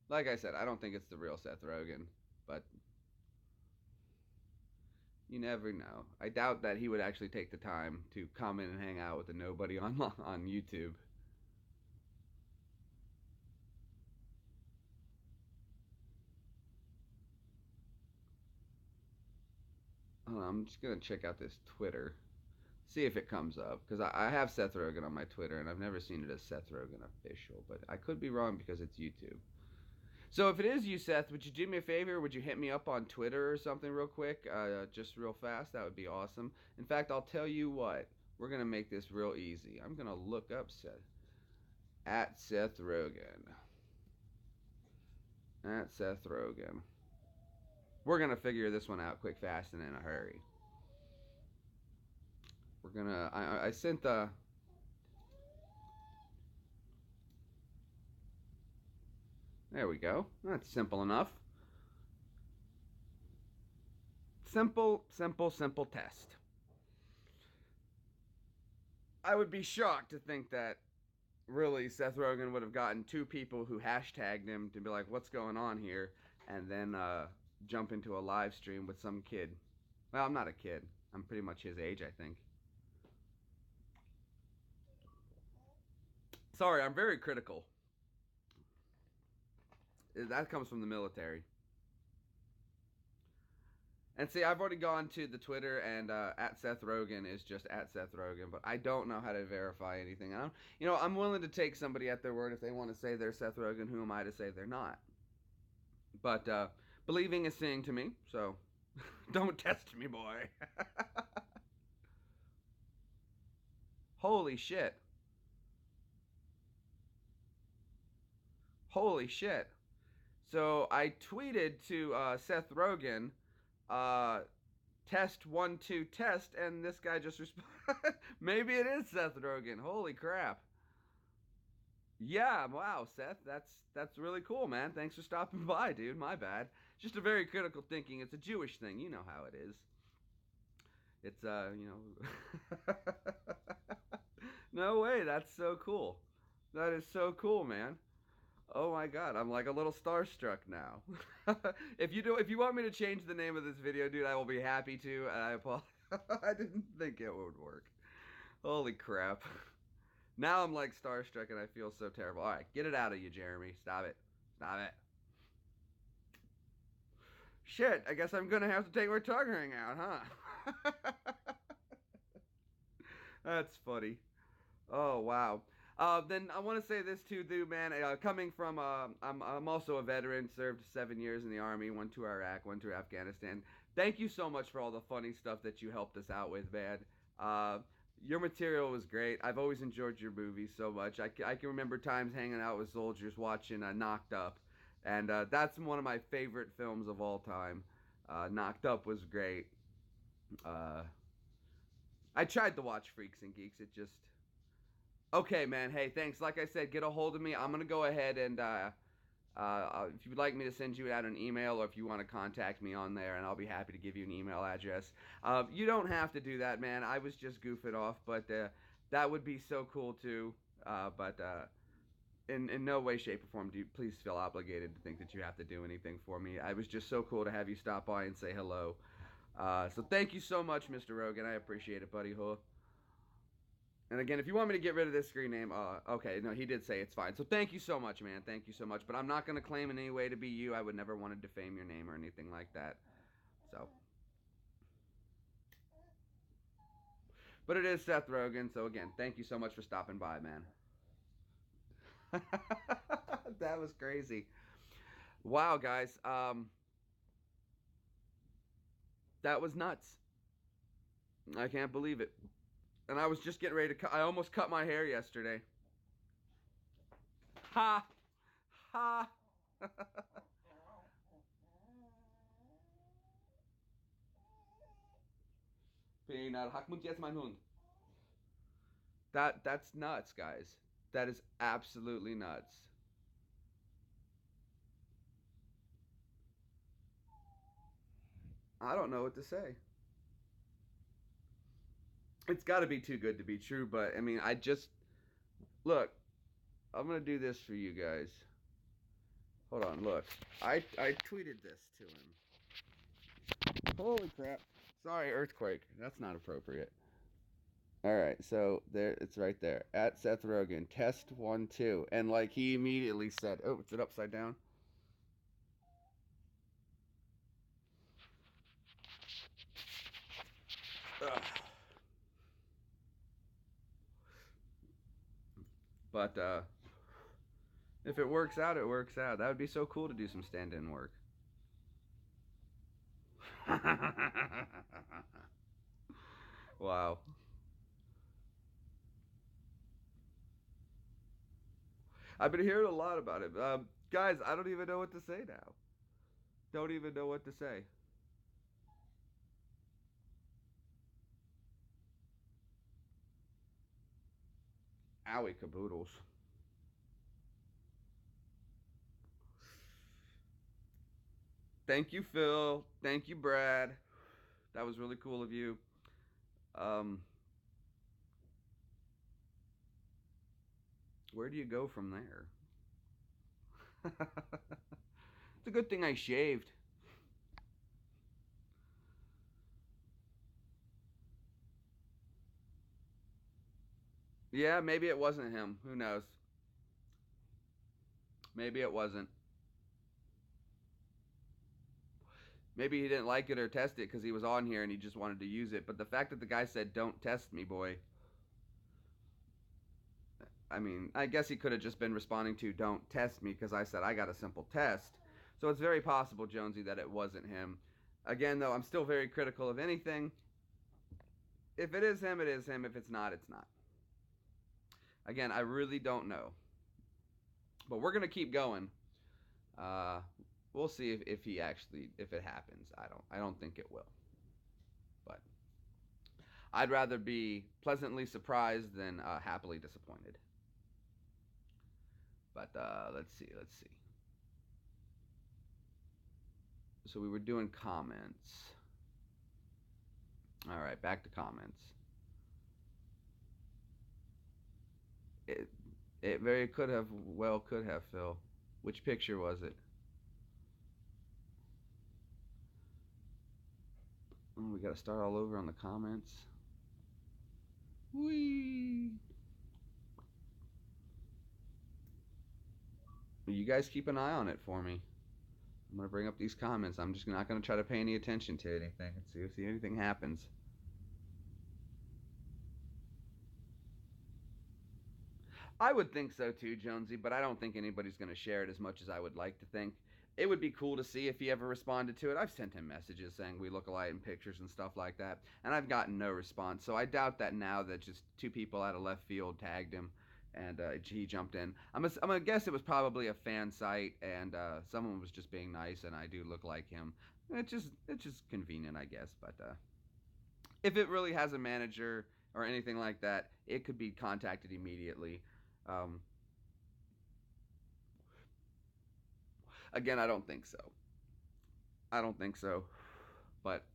like I said, I don't think it's the real Seth Rogen, but you never know. I doubt that he would actually take the time to come in and hang out with a nobody on YouTube. I'm just gonna check out this Twitter, see if it comes up because I have Seth Rogen on my Twitter and I've never seen it as Seth Rogen official, but I could be wrong because it's YouTube. So if it is you, Seth, would you do me a favor? Would you hit me up on Twitter or something real quick, just real fast? That would be awesome. In fact, I'll tell you what. We're gonna make this real easy. I'm gonna look up Seth at Seth Rogen. At Seth Rogen. We're gonna figure this one out quick, fast, and in a hurry. We're gonna. I sent the. There we go. That's simple enough. Simple, simple, simple test. I would be shocked to think that really Seth Rogen would have gotten two people who hashtagged him to be like, "What's going on here?" and then jump into a live stream with some kid. Well, I'm not a kid. I'm pretty much his age, I think. Sorry, I'm very critical. That comes from the military. And see, I've already gone to the Twitter and at Seth Rogen is just at Seth Rogen, but I don't know how to verify anything. I'm willing to take somebody at their word if they want to say they're Seth Rogen. Who am I to say they're not? But believing is seeing to me, so don't test me, boy. Holy shit! Holy shit! So I tweeted to Seth Rogen, uh, test 1 2 test, and this guy just responded. Maybe it is Seth Rogen. Holy crap! Yeah, wow, Seth, that's really cool, man. Thanks for stopping by, dude. My bad. Just a very critical thinking. It's a Jewish thing, you know how it is. It's no way. That's so cool. That is so cool, man. Oh my god, I'm like a little starstruck now. If you want me to change the name of this video, dude, I will be happy to. And I apologize. I didn't think it would work. Holy crap. Now I'm like starstruck and I feel so terrible. All right, get it out of you, Jeremy. Stop it. Stop it. Shit, I guess I'm gonna have to take my tongue ring out, huh? That's funny. Oh wow. Then I want to say this too, dude, man. Coming from, I'm also a veteran. Served 7 years in the army. One to Iraq, one to Afghanistan. Thank you so much for all the funny stuff that you helped us out with, man. Uh, your material was great. I've always enjoyed your movies so much. I can remember times hanging out with soldiers watching Knocked Up, and that's one of my favorite films of all time. Knocked Up was great. Uh, I tried to watch Freaks and Geeks. It just okay, man. Hey, thanks. Like I said, get a hold of me. I'm gonna go ahead and if you would like me to send you out an email, or if you want to contact me on there, and I'll be happy to give you an email address. You don't have to do that, man. I was just goofing off, but that would be so cool too. But in no way, shape, or form do you please feel obligated to think that you have to do anything for me. I was just so cool to have you stop by and say hello. So thank you so much, Mr. Rogan. I appreciate it, buddy. Huh? And again, if you want me to get rid of this screen name, okay, no, he did say it's fine. So thank you so much, man. Thank you so much. But I'm not going to claim in any way to be you. I would never want to defame your name or anything like that. So, but it is Seth Rogen. So again, thank you so much for stopping by, man. That was crazy. Wow, guys. That was nuts. I can't believe it. And I was just getting ready to cut. I almost cut my hair yesterday. Ha! Ha! Peanut, hack moet jetzt mein Hund. That's nuts, guys. That is absolutely nuts. I don't know what to say. It's got to be too good to be true, but I mean, I just look. I'm gonna do this for you guys. Hold on, look. I tweeted this to him. Holy crap! Sorry, earthquake. That's not appropriate. All right, so there, it's right there at Seth Rogen. Test 1 2, and like he immediately said, "Oh, is it upside down?" Ugh. But if it works out, it works out. That would be so cool to do some stand-in work. Wow. I've been hearing a lot about it. Guys, I don't even know what to say now. Don't even know what to say. Owie caboodles. Thank you, Phil. Thank you, Brad. That was really cool of you. Um, where do you go from there? It's a good thing I shaved. Yeah, maybe it wasn't him. Who knows? Maybe it wasn't. Maybe he didn't like it or test it because he was on here and he just wanted to use it. But the fact that the guy said, "Don't test me, boy," I mean, I guess he could have just been responding to "Don't test me" because I said I got a simple test. So it's very possible, Jonesy, that it wasn't him. Again, though, I'm still very critical of anything. If it is him, it is him. If it's not, it's not. Again, I really don't know. But we're gonna keep going. Uh, we'll see if he actually if it happens. I don't think it will. But I'd rather be pleasantly surprised than happily disappointed. But let's see. So we were doing comments. All right, back to comments. It it very could have well could have Phil. Which picture was it? Oh, we got to start all over on the comments. Whee! You guys keep an eye on it for me. I'm gonna bring up these comments. I'm just not gonna try to pay any attention to anything and see if anything happens. I would think so too, Jonesy, but I don't think anybody's gonna share it as much as I would like to think. It would be cool to see if he ever responded to it. I've sent him messages saying we look alike in pictures and stuff like that, and I've gotten no response. So I doubt that now that just two people out of left field tagged him, and he jumped in. I'm gonna guess it was probably a fan site, and someone was just being nice, and I do look like him. It's just convenient, I guess. But if it really has a manager or anything like that, it could be contacted immediately. Um, Again, I don't think so. I don't think so. But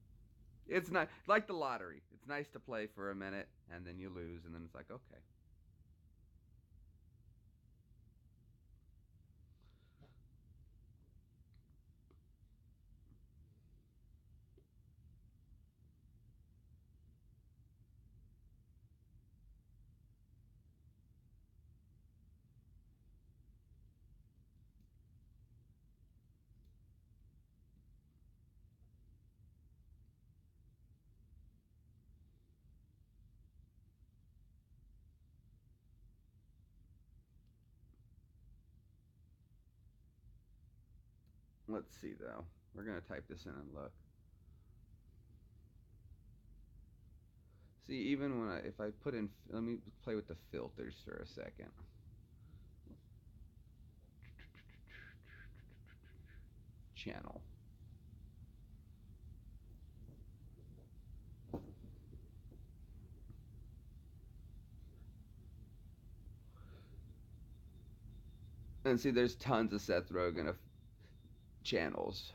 it's not like the lottery. It's nice to play for a minute and then you lose, and then it's like, okay. Let's see though. We're gonna type this in and look. See, even when if I put in, let me play with the filters for a second. Channel. And see, there's tons of Seth Rogen channels.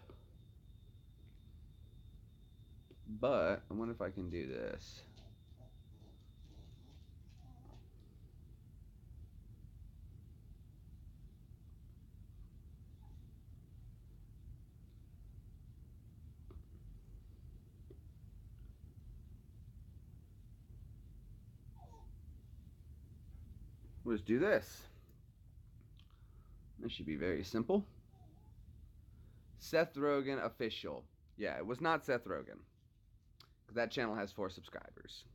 But I wonder if I can do this. We'll just do this. This should be very simple. Seth Rogen official. Yeah, it was not Seth Rogen. That channel has 4 subscribers.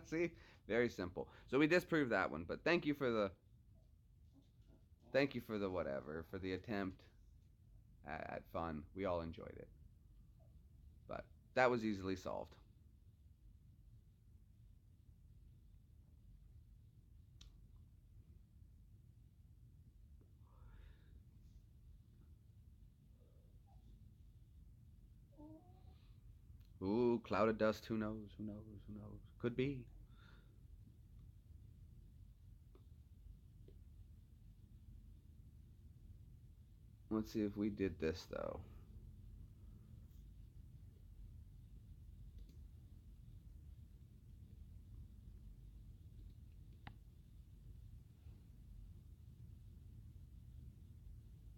See? Very simple. So we disproved that one, but thank you for the whatever, for the attempt at fun. We all enjoyed it. But that was easily solved. Ooh, cloud of dust. Who knows? Who knows? Who knows? Could be. Let's see if we did this, though.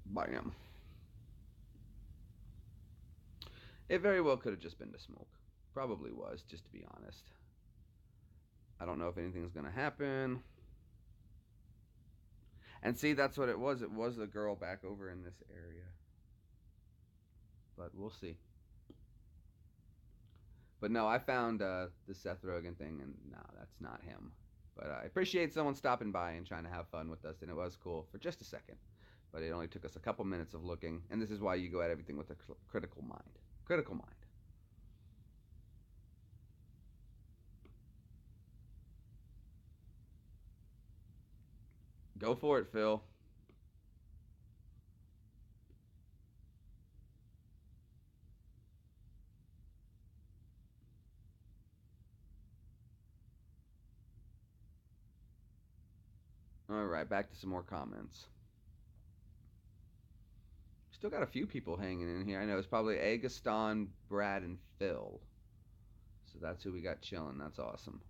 Bam. It very well could have just been the smoke. Probably was, just to be honest. I don't know if anything's going to happen. And see, that's what it was. It was a girl back over in this area. But we'll see. But no, I found the Seth Rogen thing, and no, that's not him. But I appreciate someone stopping by and trying to have fun with us, and it was cool for just a second. But it only took us a couple minutes of looking, and this is why you go at everything with a critical mind. Critical mind. Go for it, Phil. All right, back to some more comments. Still got a few people hanging in here. I know it's probably Agaston, Brad, and Phil. So that's who we got chilling. That's awesome.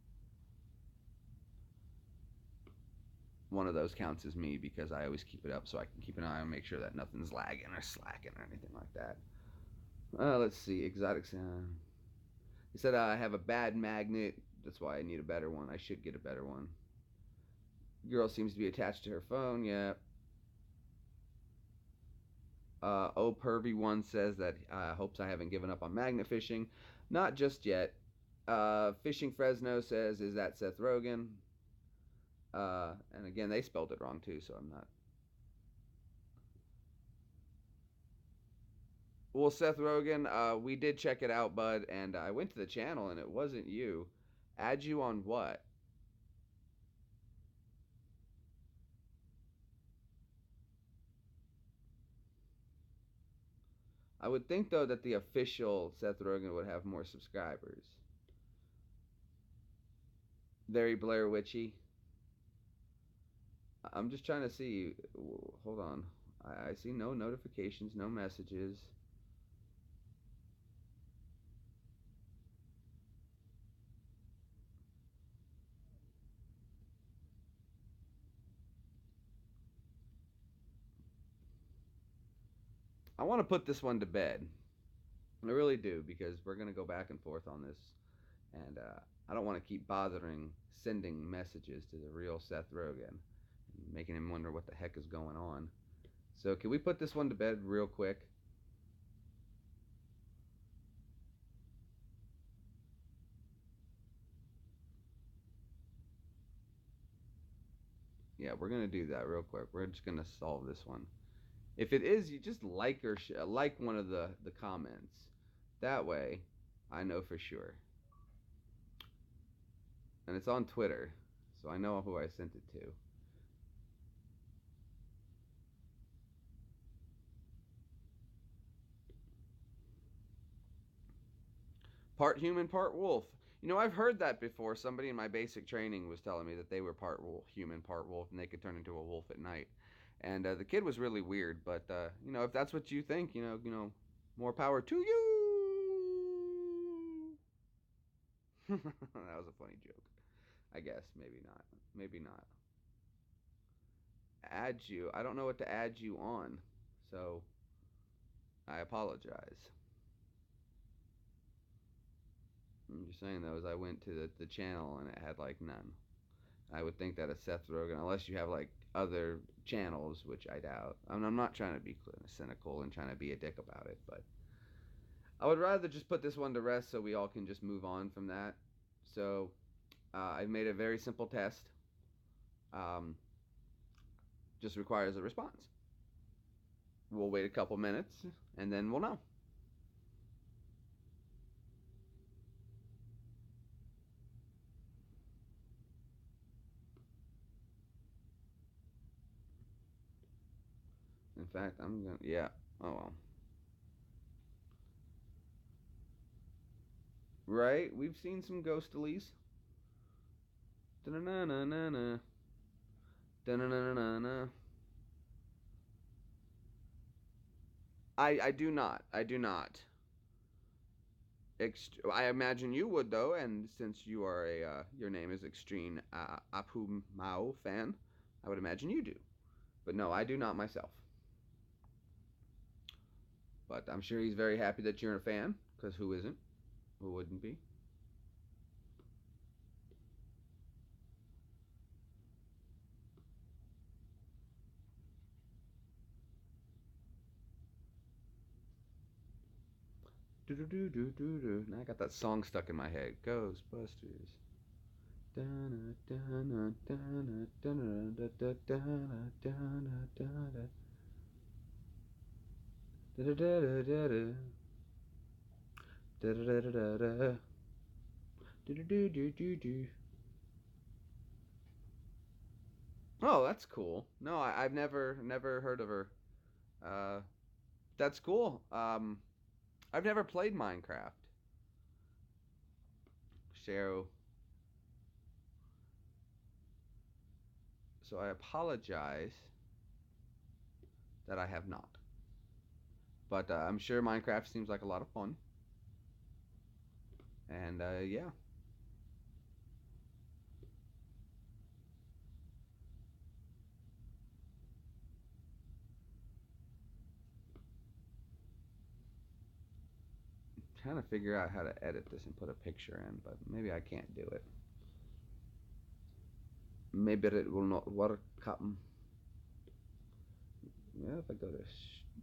One of those counts as me because I always keep it up so I can keep an eye on, make sure that nothing's lagging or slacking or anything like that. Let's see. Exotic sound. He said I have a bad magnet. That's why I need a better one. I should get a better one. Girl seems to be attached to her phone. Yeah. Oh, Pervy one says that hopes I haven't given up on magnet fishing. Not just yet. Fishing Fresno says, is that Seth Rogen? And again, they spelled it wrong too, so I'm not. Well, Seth Rogen, we did check it out, bud, and I went to the channel and it wasn't you. Add you on what? I would think though that the official Seth Rogen would have more subscribers. Very Blair Witchy. I'm just trying to see. Hold on. I see no notifications, no messages. I want to put this one to bed. I really do because we're gonna go back and forth on this, and I don't want to keep bothering sending messages to the real Seth Rogen, making him wonder what the heck is going on. So can we put this one to bed real quick? Yeah, we're gonna do that real quick. We're just gonna solve this one. If it is, you just like or like one of the comments. That way, I know for sure. And it's on Twitter, so I know who I sent it to. Part human, part wolf. You know, I've heard that before. Somebody in my basic training was telling me that they were part human, part wolf, and they could turn into a wolf at night. And the kid was really weird, but you know, if that's what you think, you know, more power to you. That was a funny joke. I guess maybe not. Maybe not. Add you. I don't know what to add you on, so I apologize. I'm just saying though, as I went to the channel and it had like none. I would think that a Seth Rogen, unless you have like other channels, which I doubt. I mean, I'm not trying to be cynical and trying to be a dick about it, but I would rather just put this one to rest so we all can just move on from that. So I've made a very simple test. Um, just requires a response. We'll wait a couple minutes and then we'll know. In fact, I'm gonna, yeah. Oh well. Right? We've seen some ghostlies. Da-na-na-na-na. Da-na-na-na-na. I do not. I do not. I imagine you would though, and since you are a your name is Extreme Apu Mao fan, I would imagine you do. But no, I do not myself. But I'm sure he's very happy that you're a fan, because who isn't? Who wouldn't be? Do do do do do do. Now I got that song stuck in my head. Ghostbusters. Dun dun dun dun dun dun dun dun dun da da da da da da da da da da da do do do do do. Oh, that's cool. No, I've never heard of her. Uh, that's cool. I've never played Minecraft. So, so I apologize that I have not. But I'm sure Minecraft seems like a lot of fun. And yeah. Trying to figure out how to edit this and put a picture in, but maybe I can't do it. Maybe it will not work. Yeah, if I go to,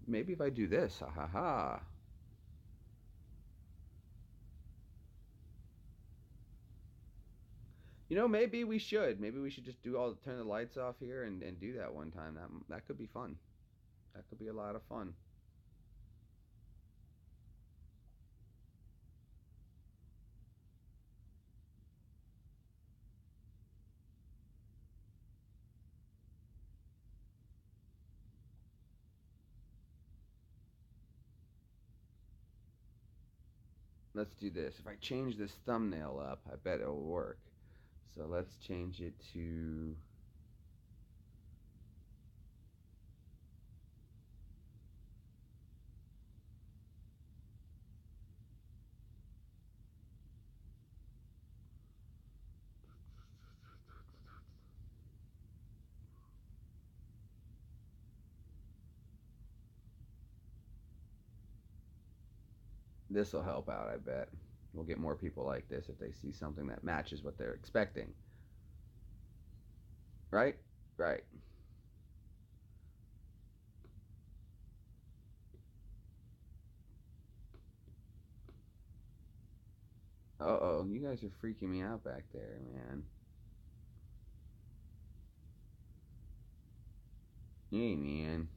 maybe if I do this, ha ha ha. You know, maybe we should. Maybe we should just do all turn the lights off here and do that one time. That could be fun. That could be a lot of fun. Let's do this. If I change this thumbnail up, I bet it'll work. So let's change it to. This will help out, I bet. We'll get more people like this if they see something that matches what they're expecting. Right? Right. Uh oh, you guys are freaking me out back there, man. Hey, man.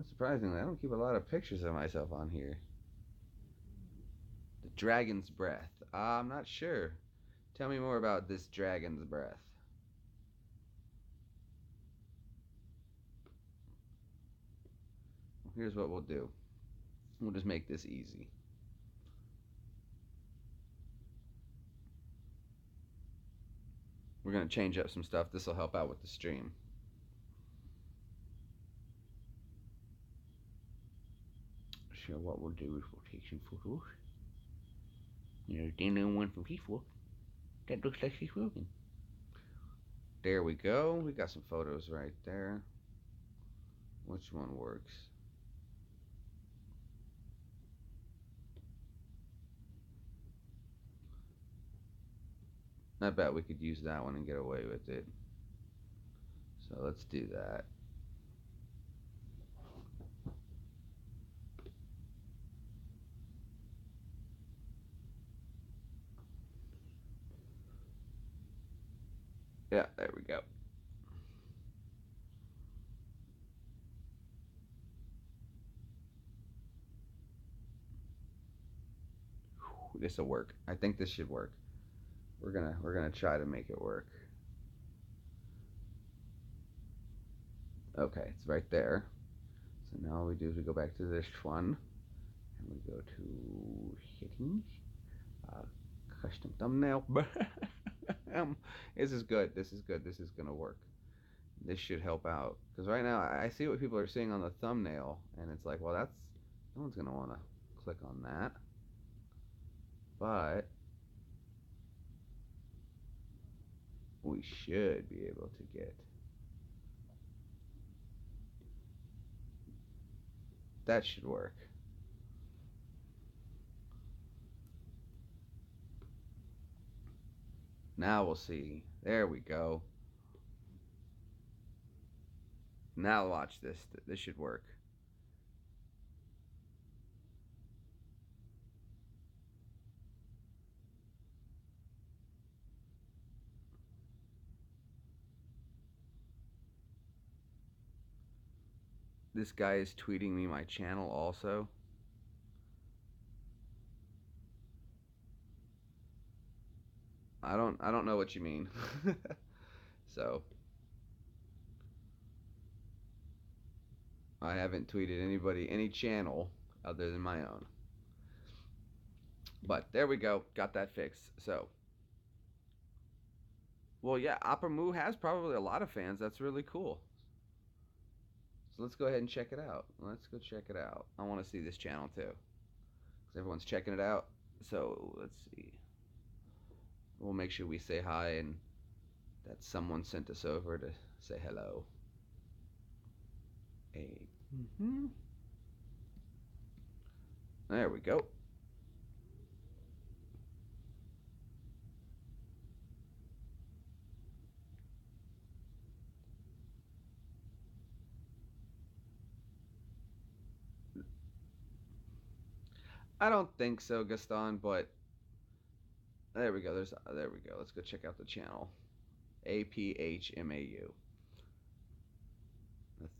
Surprisingly, I don't keep a lot of pictures of myself on here. The dragon's breath. I'm not sure. Tell me more about this dragon's breath. here's what we'll do. We'll just make this easy. We're going to change up some stuff. This will help out with the stream. So what we'll do is we'll take some photos. There's the new one from Facebook. That looks like Seth Rogen. There we go. We got some photos right there. Which one works? I bet we could use that one and get away with it. So let's do that. Yeah, there we go. This will work. I think this should work. We're gonna try to make it work. Okay, it's right there. So now all we do is we go back to this one, and we go to settings, custom thumbnail. This is good. This is good. This is gonna work. This should help out because right now I see what people are seeing on the thumbnail, and it's like, well, that's no one's gonna want to click on that. But we should be able to get that should work. Now we'll see. There we go. Now watch this. This should work. This guy is tweeting me my channel also. I don't know what you mean. So I haven't tweeted anybody any channel other than my own. But there we go. Got that fixed. So well, yeah, Opera Moo has probably a lot of fans. That's really cool. So let's go ahead and check it out. Let's go check it out. I want to see this channel too. Because everyone's checking it out. So let's see. We'll make sure we say hi and that someone sent us over to say hello. There we go. I don't think so, Gaston, but there we go. There we go. Let's go check out the channel. APHMAU.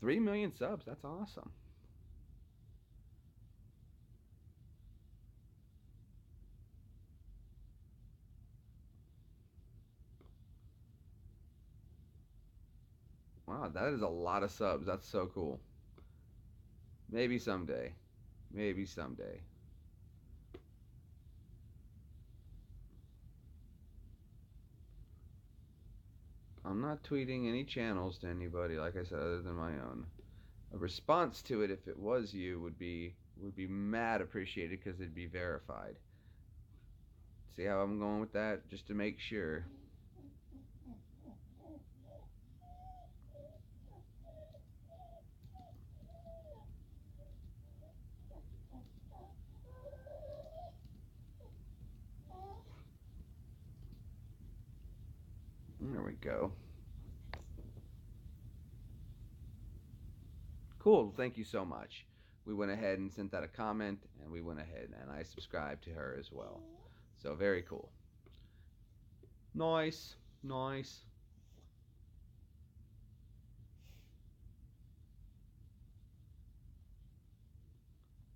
3 million subs. That's awesome. Wow, that is a lot of subs. That's so cool. Maybe someday. Maybe someday. I'm not tweeting any channels to anybody, like I said, other than my own. A response to it, if it was you, would be mad appreciated because it'd be verified. See how I'm going with that? Just to make sure. There we go. Cool. Thank you so much. We went ahead and sent out a comment, and we went ahead and I subscribed to her as well. So very cool. Nice. Nice.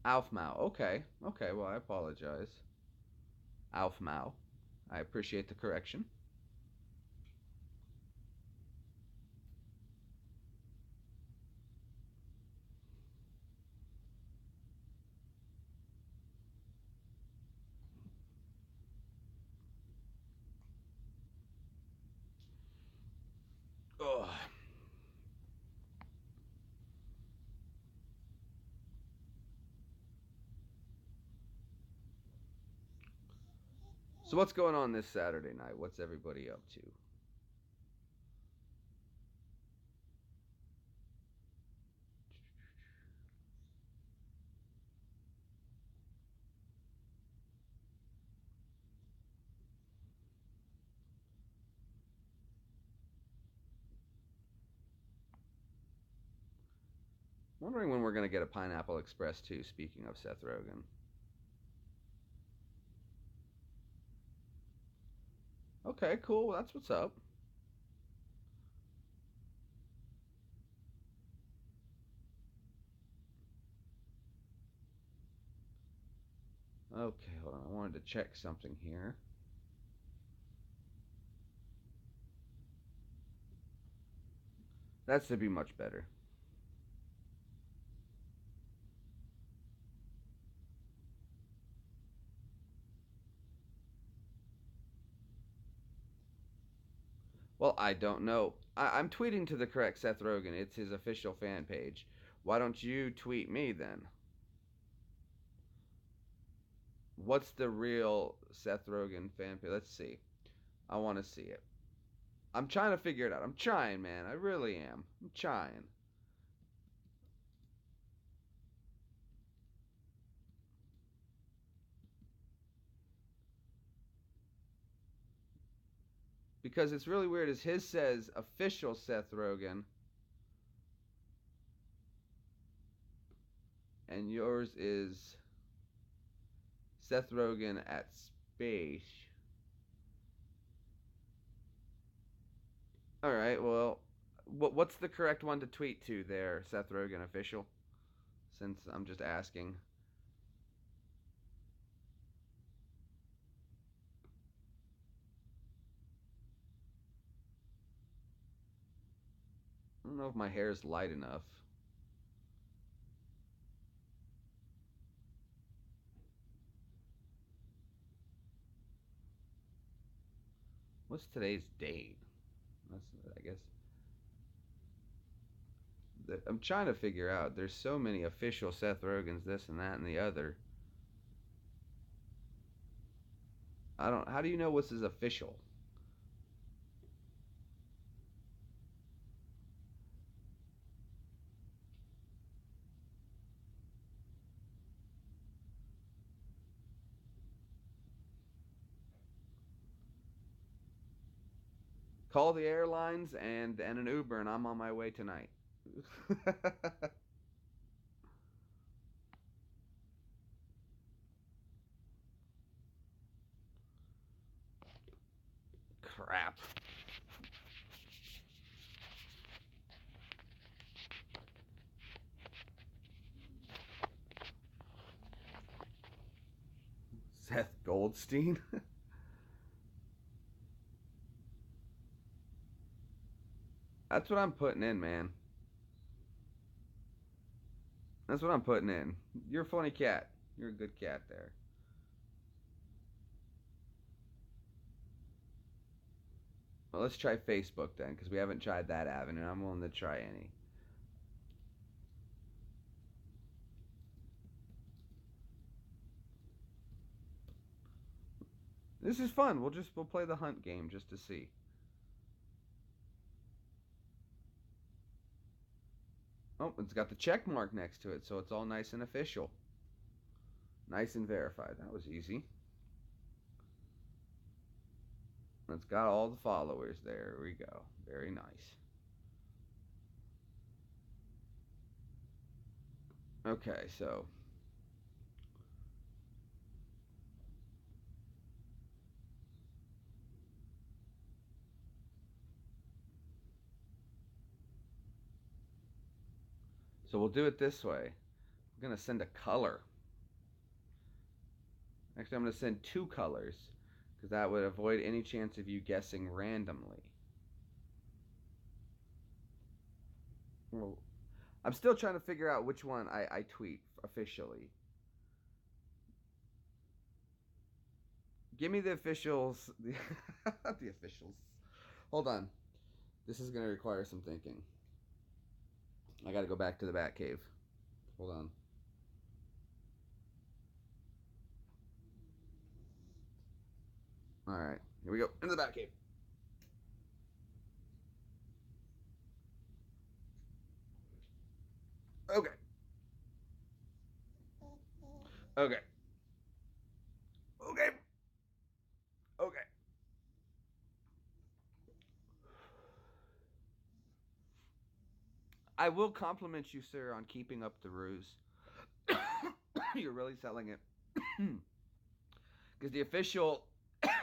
Alfmau. Okay. Okay. Well, I apologize. Alfmau. I appreciate the correction. So what's going on this Saturday night? What's everybody up to? Wondering when we're gonna get a Pineapple Express too. Speaking of Seth Rogen. Okay, cool. Well, that's what's up. Okay, hold on. I wanted to check something here. That should be much better. Well, I don't know. I'm tweeting to the correct Seth Rogen. It's his official fan page. Why don't you tweet me then? What's the real Seth Rogen fan page? Let's see. I want to see it. I'm trying to figure it out. I'm trying, man. I really am. I'm trying. Because it's really weird. Is his says official Seth Rogen, and yours is Seth Rogen at space. All right. Well, what's the correct one to tweet to there, Seth Rogen official? Since I'm just asking. I don't know if my hair is light enough. What's today's date? That's, I guess. I'm trying to figure out. There's so many official Seth Rogens, this and that and the other. I don't. How do you know what's his official? Call the airlines and an Uber, and I'm on my way tonight. Crap. Seth Goldstein. That's what I'm putting in, man. That's what I'm putting in. You're a funny cat. You're a good cat there. Well, let's try Facebook then, because we haven't tried that avenue. I'm willing to try any. This is fun. We'll play the hunt game just to see. Oh, it's got the check mark next to it, so it's all nice and official. Nice and verified. That was easy. It's got all the followers there. We go. Very nice. Okay, so we'll do it this way. I'm gonna send a color. Actually, I'm gonna send two colors because that would avoid any chance of you guessing randomly. Well, I'm still trying to figure out which one I tweet officially. Give me the officials. The officials. Hold on. This is gonna require some thinking. I gotta go back to the Batcave. Hold on. All right, here we go. In the back cave. Okay. Okay. Okay. Okay. I will compliment you, sir, on keeping up the ruse. You're really selling it. Because the official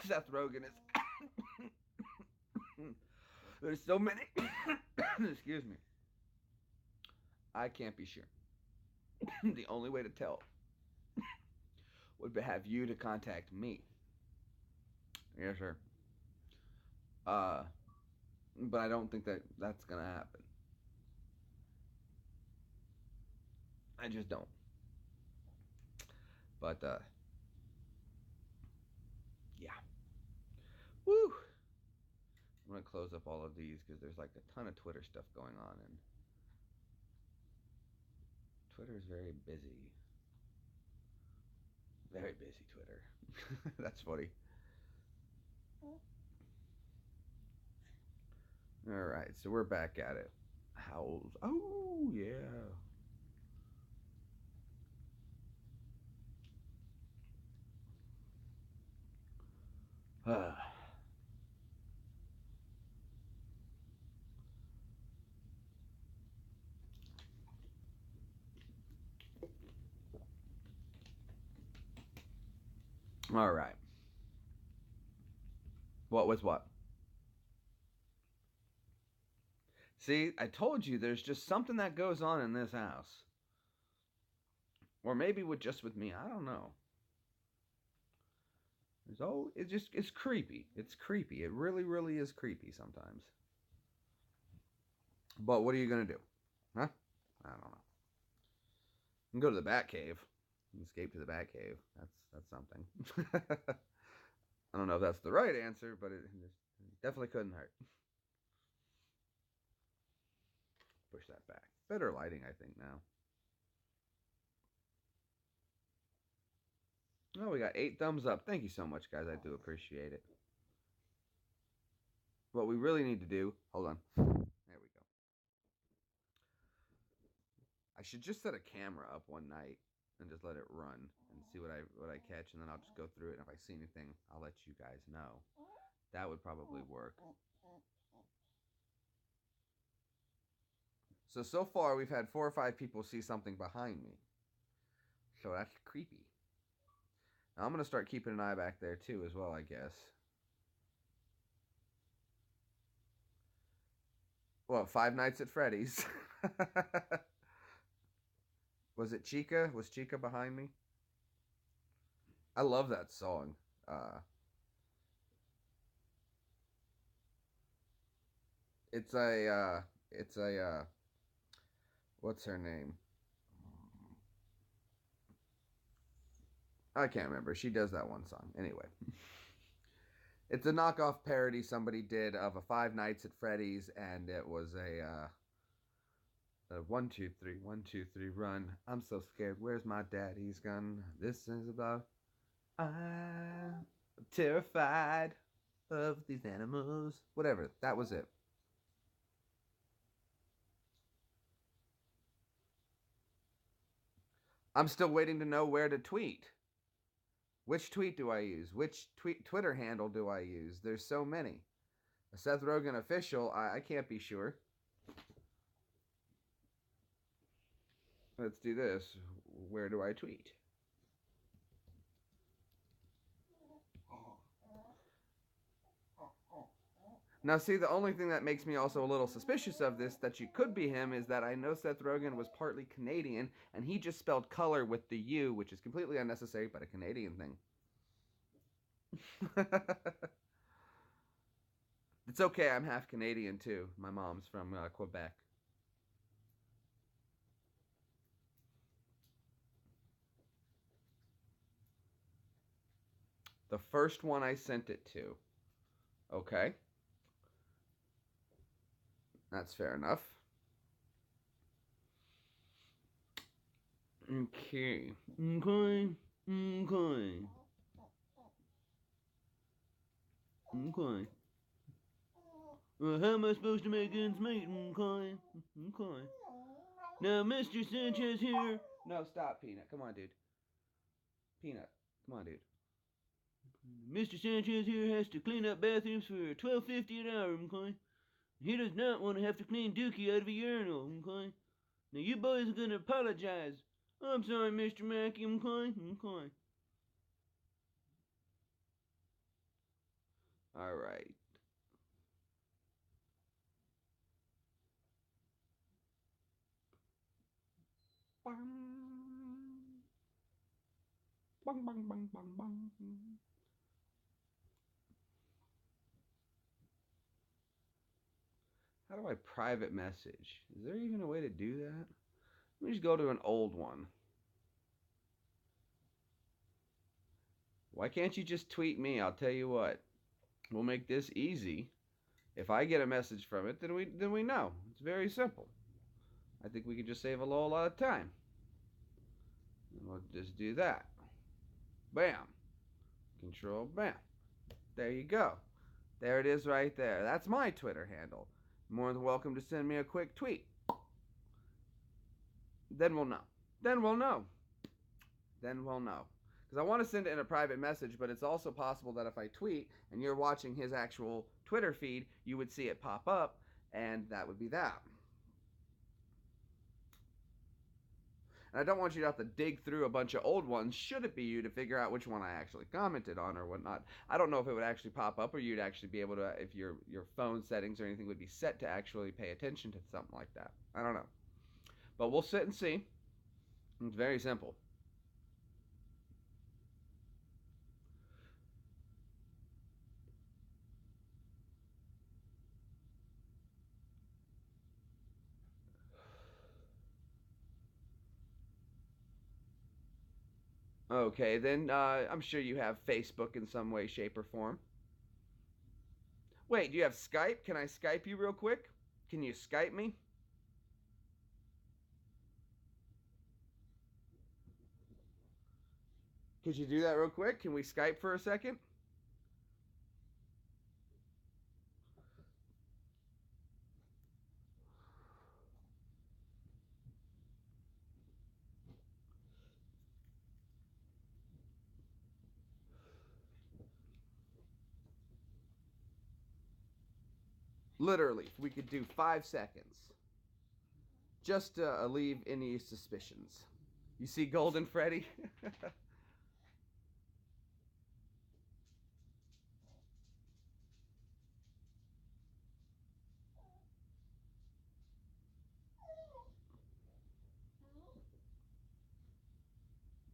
Seth Rogen is. There's so many. Excuse me. I can't be sure. The only way to tell would be have you to contact me. Yes, sir. Uh, but I don't think that that's gonna happen. I just don't. But yeah. Woo. I'm gonna close up all of these because there's like a ton of Twitter stuff going on, and Twitter is very busy. Very busy Twitter. That's funny. All right, so we're back at it. Howls. Oh yeah. All right. What was what? See, I told you there's just something that goes on in this house. Or maybe with just with me. I don't know. It's creepy. It's creepy. It really, really is creepy sometimes. But what are you gonna do? Huh? I don't know. You can go to the Bat Cave. Escape to the Bat Cave. That's something. I don't know if that's the right answer, but it definitely couldn't hurt. Push that back. Better lighting, I think, now. Oh, we got 8 thumbs up. Thank you so much, guys. I do appreciate it. What we really need to do, hold on. There we go. I should just set a camera up one night and just let it run and see what I catch, and then I'll just go through it. And if I see anything, I'll let you guys know. That would probably work. So far we've had 4 or 5 people see something behind me. So that's creepy. Now I'm gonna start keeping an eye back there too, as well, I guess. What, Five Nights at Freddy's? Was it Chica? Was Chica behind me? I love that song. It's a it's a what's her name? I can't remember. She does that one song. Anyway, it's a knockoff parody somebody did of a Five Nights at Freddy's, and it was a 1, 2, 3, 1, 2, 3, run. I'm so scared. Where's my daddy's gun? This is about I'm terrified of these animals. Whatever. That was it. I'm still waiting to know where to tweet. Which tweet do I use? Which Twitter handle do I use? There's so many. A Seth Rogen official, I can't be sure. Let's do this. Where do I tweet? Now, see, the only thing that makes me also a little suspicious of this, that you could be him, is that I know Seth Rogen was partly Canadian, and he just spelled color with the U, which is completely unnecessary, but a Canadian thing. It's okay, I'm half Canadian too. My mom's from Quebec. The first one I sent it to. Okay. That's fair enough. Okay. Okay. Okay. Okay. Well, how am I supposed to make ends meet? Okay. Okay. Now, Mr. Sanchez here. No, stop, Peanut. Come on, dude. Peanut. Come on, dude. Mr. Sanchez here has to clean up bathrooms for $12.50 an hour, okay? He does not want to have to clean Dookie out of a urinal, okay? Now, you boys are gonna apologize. I'm sorry, Mr. Mackey, okay? Okay. Alright. Bang. Bang, bang, bang, bang, bang. How do I private message? Is there even a way to do that? Let me just go to an old one. Why can't you just tweet me? I'll tell you what. We'll make this easy. If I get a message from it, then we know. It's very simple. I think we could just save a whole lot of time. And we'll just do that. Bam. Control bam. There you go. There it is right there. That's my Twitter handle. More than welcome to send me a quick tweet. Then we'll know. Then we'll know. Then we'll know. Because I want to send it in a private message, but it's also possible that if I tweet and you're watching his actual Twitter feed, you would see it pop up, and that would be that. And I don't want you to have to dig through a bunch of old ones, should it be you, to figure out which one I actually commented on or whatnot. I don't know if it would actually pop up or you'd actually be able to, if your phone settings or anything would be set to actually pay attention to something like that. I don't know. But we'll sit and see. It's very simple. Okay, then I'm sure you have Facebook in some way, shape, or form. Wait, do you have Skype? Can I Skype you real quick? Can you Skype me? Could you do that real quick? Can we Skype for a second? Literally, if we could do 5 seconds. Just to alleviate any suspicions. You see Golden Freddy?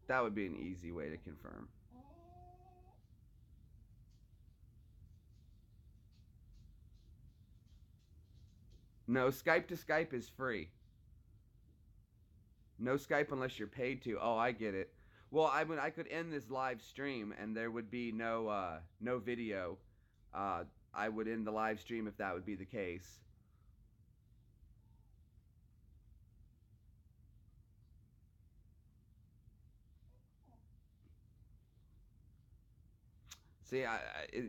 That would be an easy way to confirm. No, Skype to Skype is free. No Skype unless you're paid to. Oh, I get it. Well, I could end this live stream and there would be no video. I would end the live stream if that would be the case. See,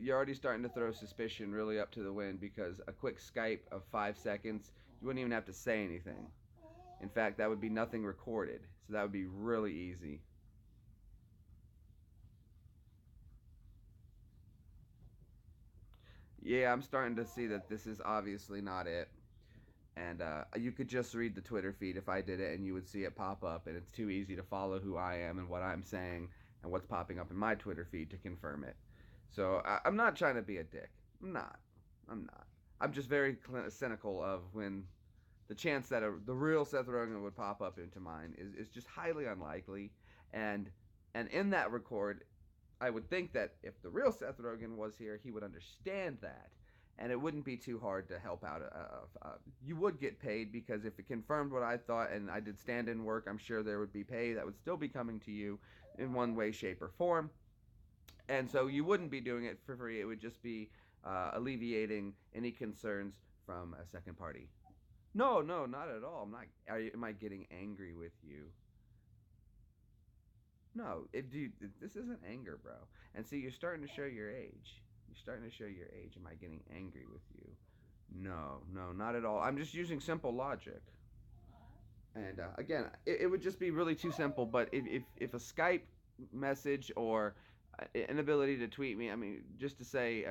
you're already starting to throw suspicion really up to the wind because a quick Skype of 5 seconds, you wouldn't even have to say anything. In fact, that would be nothing recorded, so that would be really easy. Yeah, I'm starting to see that this is obviously not it. And you could just read the Twitter feed if I did it, and you would see it pop up, and it's too easy to follow who I am and what I'm saying and what's popping up in my Twitter feed to confirm it. So I'm not trying to be a dick. I'm not. I'm not. I'm just very cynical of when the chance that the real Seth Rogen would pop up into mine is just highly unlikely. And and in that record, I would think that if the real Seth Rogen was here, he would understand that, and it wouldn't be too hard to help out. You would get paid because if it confirmed what I thought and I did stand-in work, I'm sure there would be pay that would still be coming to you in one way, shape, or form. And so you wouldn't be doing it for free. It would just be alleviating any concerns from a second party. No, no, not at all. I'm not. Am I getting angry with you? No, dude, this isn't anger, bro. And see, you're starting to show your age. You're starting to show your age. Am I getting angry with you? No, no, not at all. I'm just using simple logic. And again, it would just be really too simple. But if a Skype message or an ability to tweet me, I mean, just to say,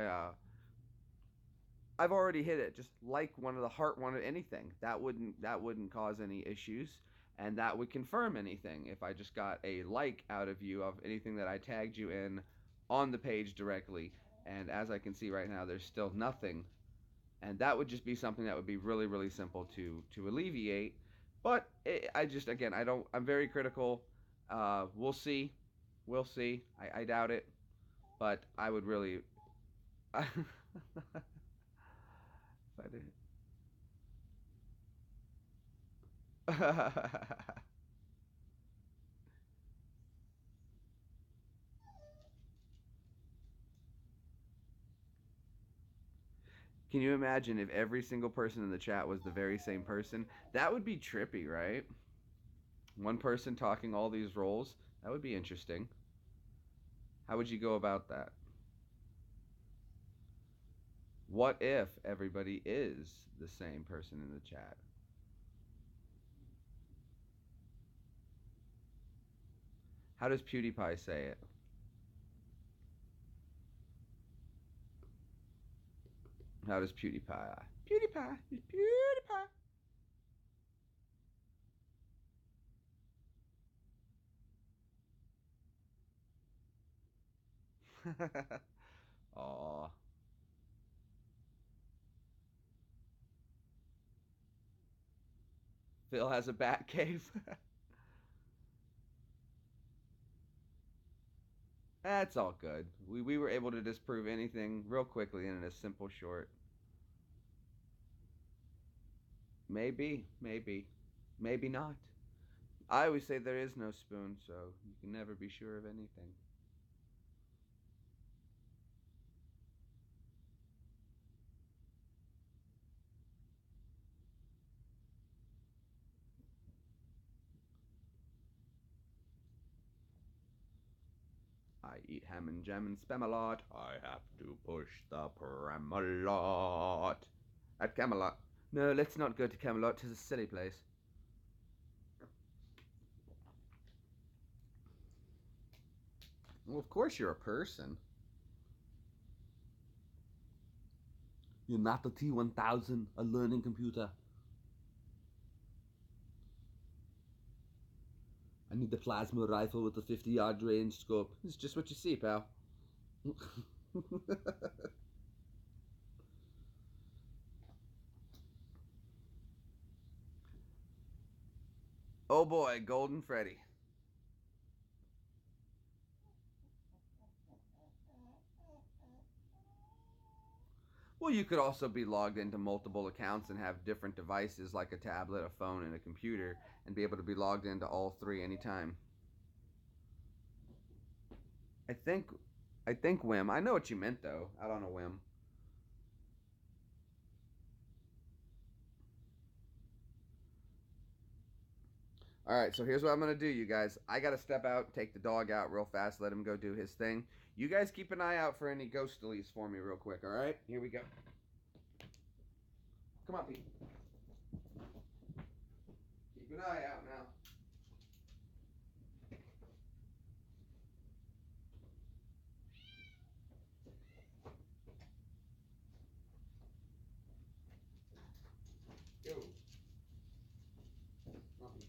I've already hit it. Just like one of the heart, one of anything. That wouldn't cause any issues, and that would confirm anything if I just got a like out of you of anything that I tagged you in on the page directly. And as I can see right now, there's still nothing, and that would just be something that would be really really simple to alleviate. But I just again I don't I'm very critical. We'll see, we'll see. I doubt it, but I would really. But can you imagine if every single person in the chat was the very same person? That would be trippy, right? One person talking all these roles. That would be interesting. How would you go about that? What if everybody is the same person in the chat? How does PewDiePie say it? How does PewDiePie? PewDiePie, PewDiePie. Aw. Phil has a bat cave. That's all good. We were able to disprove anything real quickly in a simple short. Maybe, maybe, maybe not. I always say there is no spoon, so you can never be sure of anything. I eat ham and jam and spam a lot. I have to push the pram a lot. At Camelot. No, let's not go to Camelot. 'Tis a silly place. Well, of course you're a person. You're not the T-1000, a learning computer. I need the plasma rifle with the 50-yard range scope. It's just what you see, pal. Oh boy, Golden Freddy. Well, you could also be logged into multiple accounts and have different devices like a tablet, a phone, and a computer, and be able to be logged into all three anytime. I think whim. I know what you meant though. Out on a whim. All right, so here's what I'm gonna do, you guys. I gotta step out, take the dog out real fast, let him go do his thing. You guys keep an eye out for any ghostlies for me real quick, all right? Here we go. Come on, Pete. Keep an eye out now. Go. Come on, Pete.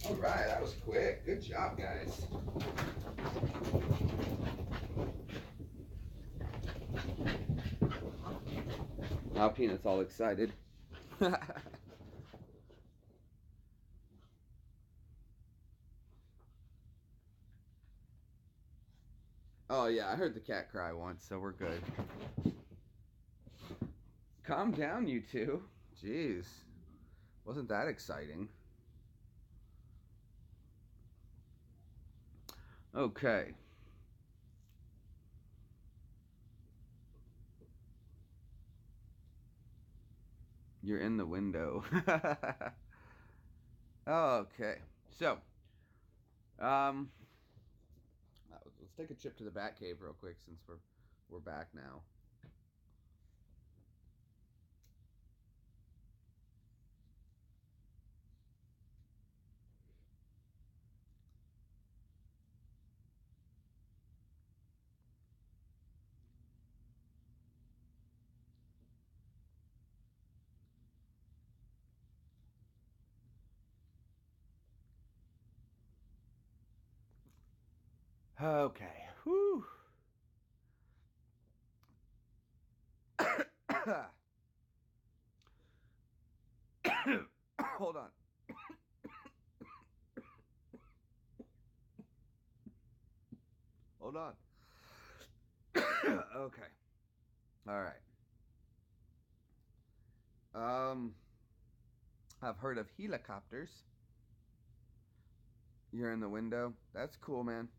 All right, that was quick. Good job, guys. Now Peanut's all excited. Oh yeah, I heard the cat cry once, so we're good. Calm down, you two. Jeez. Wasn't that exciting? Okay. You're in the window. Okay. So, um, let's take a trip to the Bat Cave real quick since we're back now. Okay. Whew. Hold on. Hold on. Okay. All right. I've heard of helicopters. You're in the window. That's cool, man.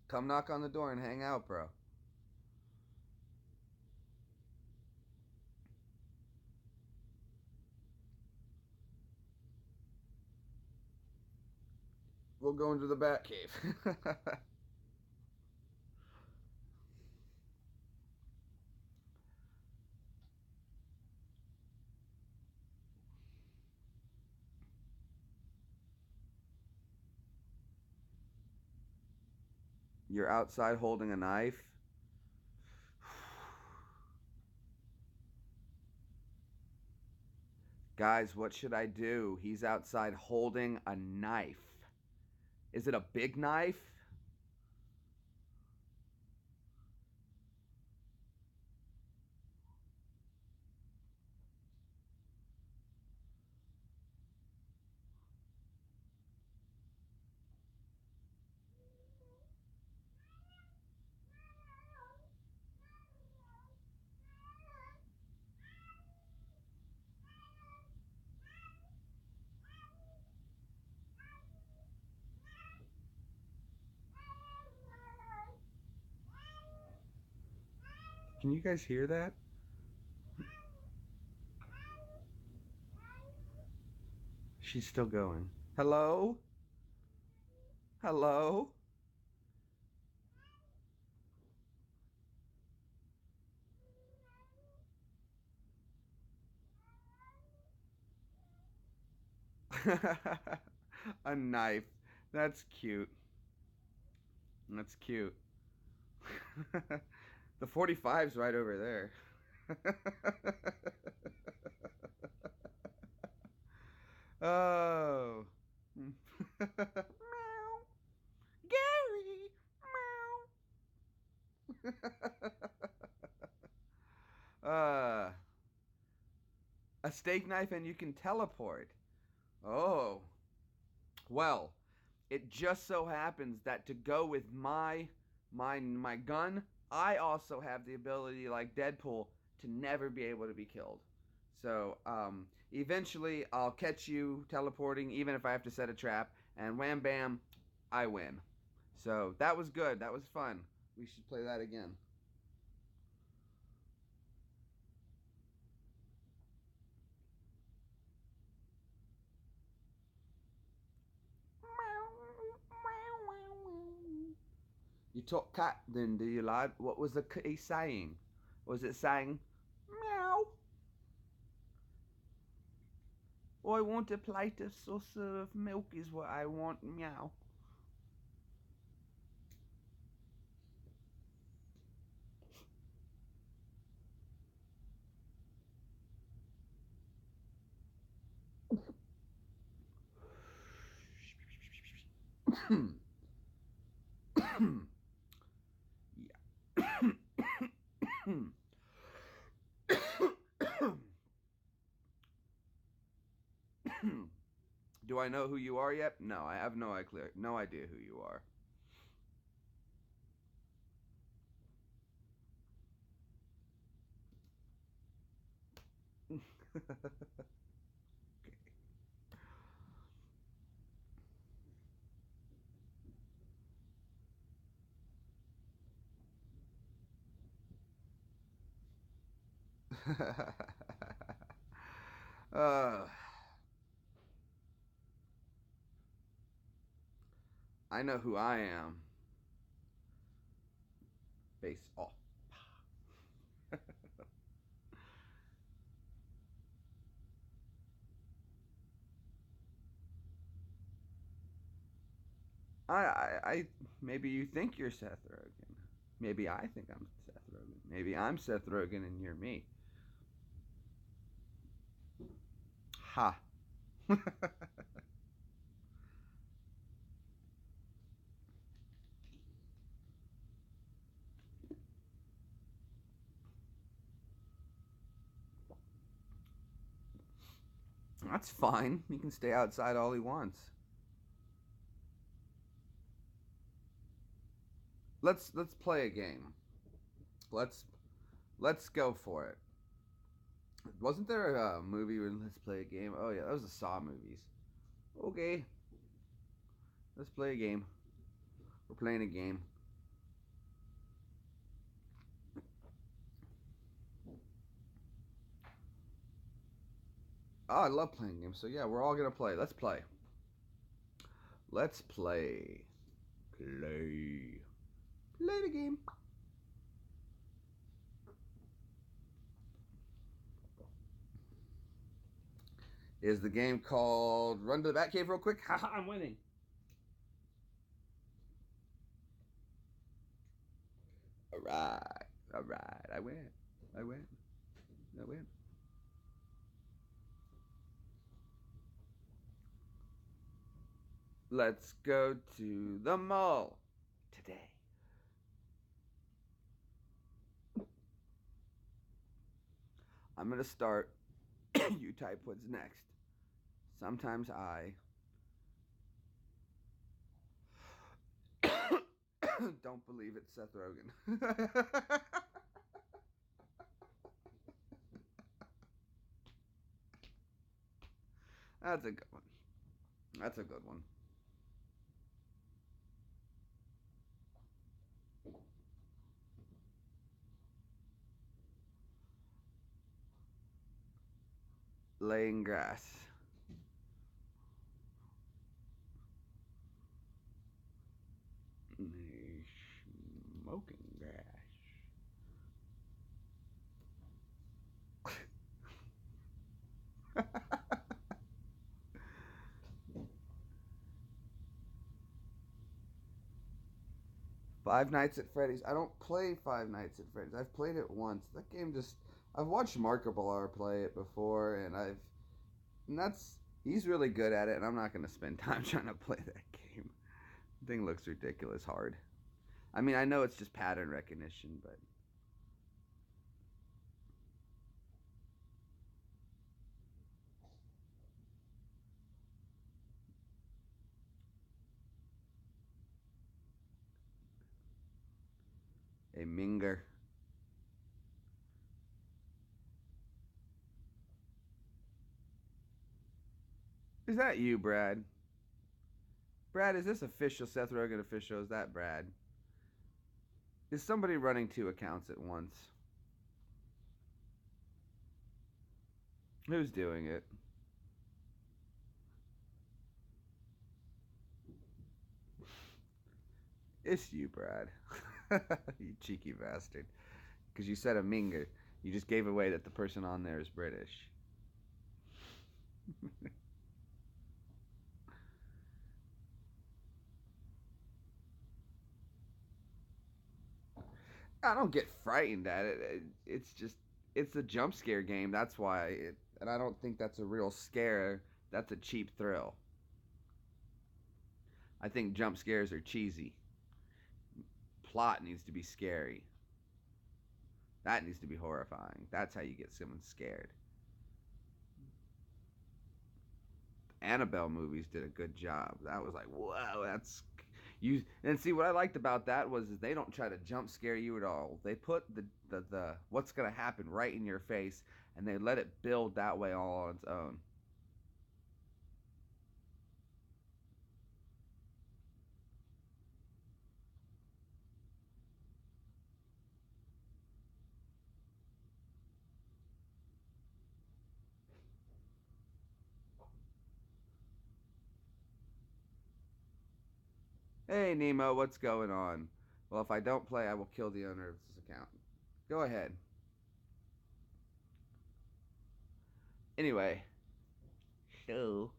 Come knock on the door and hang out, bro. We'll go into the Bat Cave. You're outside holding a knife. Guys, what should I do? He's outside holding a knife. Is it a big knife? Can you guys hear that? She's still going. Hello? Hello? A knife. That's cute. That's cute. The 45's right over there. Oh. Meow. Gary. Meow. uh, a steak knife and you can teleport. Oh. Well, it just so happens that to go with my gun, I also have the ability, like Deadpool, to never be able to be killed. So eventually, I'll catch you teleporting, even if I have to set a trap, and wham bam, I win. So that was good. That was fun. We should play that again. You talk cat, then, do you, lad? What was the kitty saying? Was it saying, meow? I want a plate of saucer of milk, is what I want, meow. Yeah. I know who you are yet? No, I have no idea who you are. uh, I know who I am. Face off. I maybe you think you're Seth Rogen. Maybe I think I'm Seth Rogen. Maybe I'm Seth Rogen and you're me. Ha. That's fine. He can stay outside all he wants. Let's play a game. Let's let's go for it. Wasn't there a movie where let's play a game? Oh yeah, that was the Saw movies. Okay, let's play a game. We're playing a game. Oh, I love playing games. So yeah, we're all gonna play. Let's play. Let's play. Play. Play the game. Is the game called Run to the Batcave real quick? Haha, I'm winning. Alright. Alright. I win. I win. I win. Let's go to the mall today. I'm gonna start. You type what's next. Sometimes I don't believe it's Seth Rogen. That's a good one. That's a good one. Laying grass. Smoking grass. Five Nights at Freddy's. I don't play Five Nights at Freddy's. I've played it once. That game just. I've watched Markiplier play it before, and that's he's really good at it, and I'm not gonna spend time trying to play that game. The thing looks ridiculous hard. I mean, I know it's just pattern recognition, but a Minger. Is that you, Brad? Brad, is this official Seth Rogen official? Is that Brad? Is somebody running two accounts at once? Who's doing it? It's you, Brad. You cheeky bastard. Because you said a Minger. You just gave away that the person on there is British. I don't get frightened at it. It's just it's a jump scare game. That's why. And I don't think that's a real scare. That's a cheap thrill. I think jump scares are cheesy. Plot needs to be scary. That needs to be horrifying. That's how you get someone scared. Annabelle movies did a good job. That was like, whoa, that's you. And see, what I liked about that was is they don't try to jump scare you at all. They put the what's gonna happen right in your face, and they let it build that way all on its own. Hey Nemo, what's going on? Well, if I don't play, I will kill the owner of this account. Go ahead. Anyway, so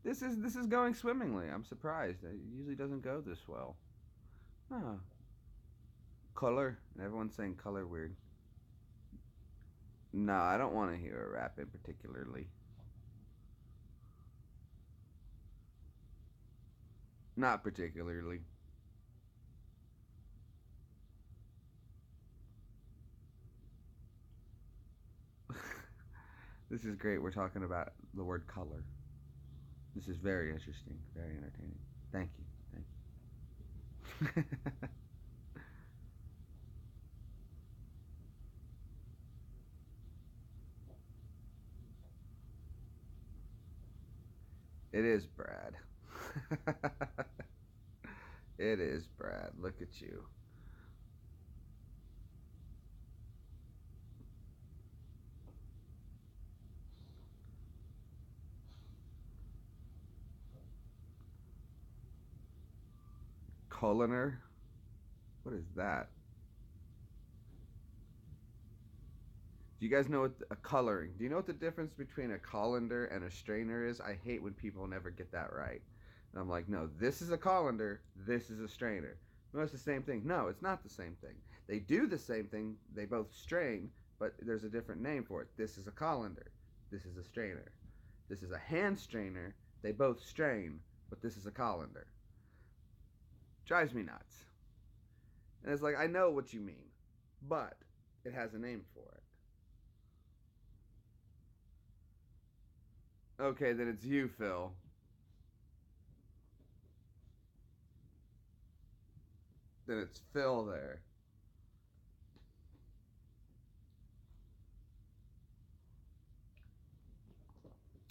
this is going swimmingly. I'm surprised. It usually doesn't go this well. Oh, color. Everyone's saying color weird. No, I don't want to hear a rap in particularly. Not particularly. This is great. We're talking about the word color. This is very interesting, very entertaining. Thank you. Thank you. It is Brad. It is Brad. Look at you. Colaner? What is that? Do you guys know what a coloring? Do you know what the difference between a colander and a strainer is? I hate when people never get that right. And I'm like, no, this is a colander, this is a strainer. No, it's the same thing. No, it's not the same thing. They do the same thing. They both strain, but there's a different name for it. This is a colander. This is a strainer. This is a hand strainer. They both strain, but this is a colander. Drives me nuts. And it's like, I know what you mean, but it has a name for it. Okay, then it's you, Phil. Then it's Phil there.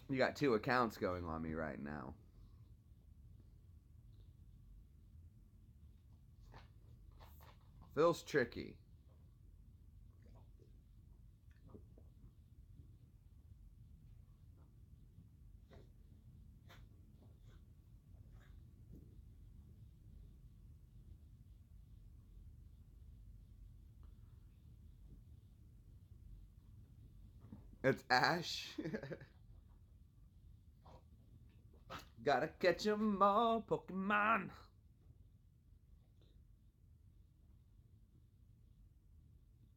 You got two accounts going on me right now. Phil's tricky. It's Ash. Gotta catch 'em all, Pokemon.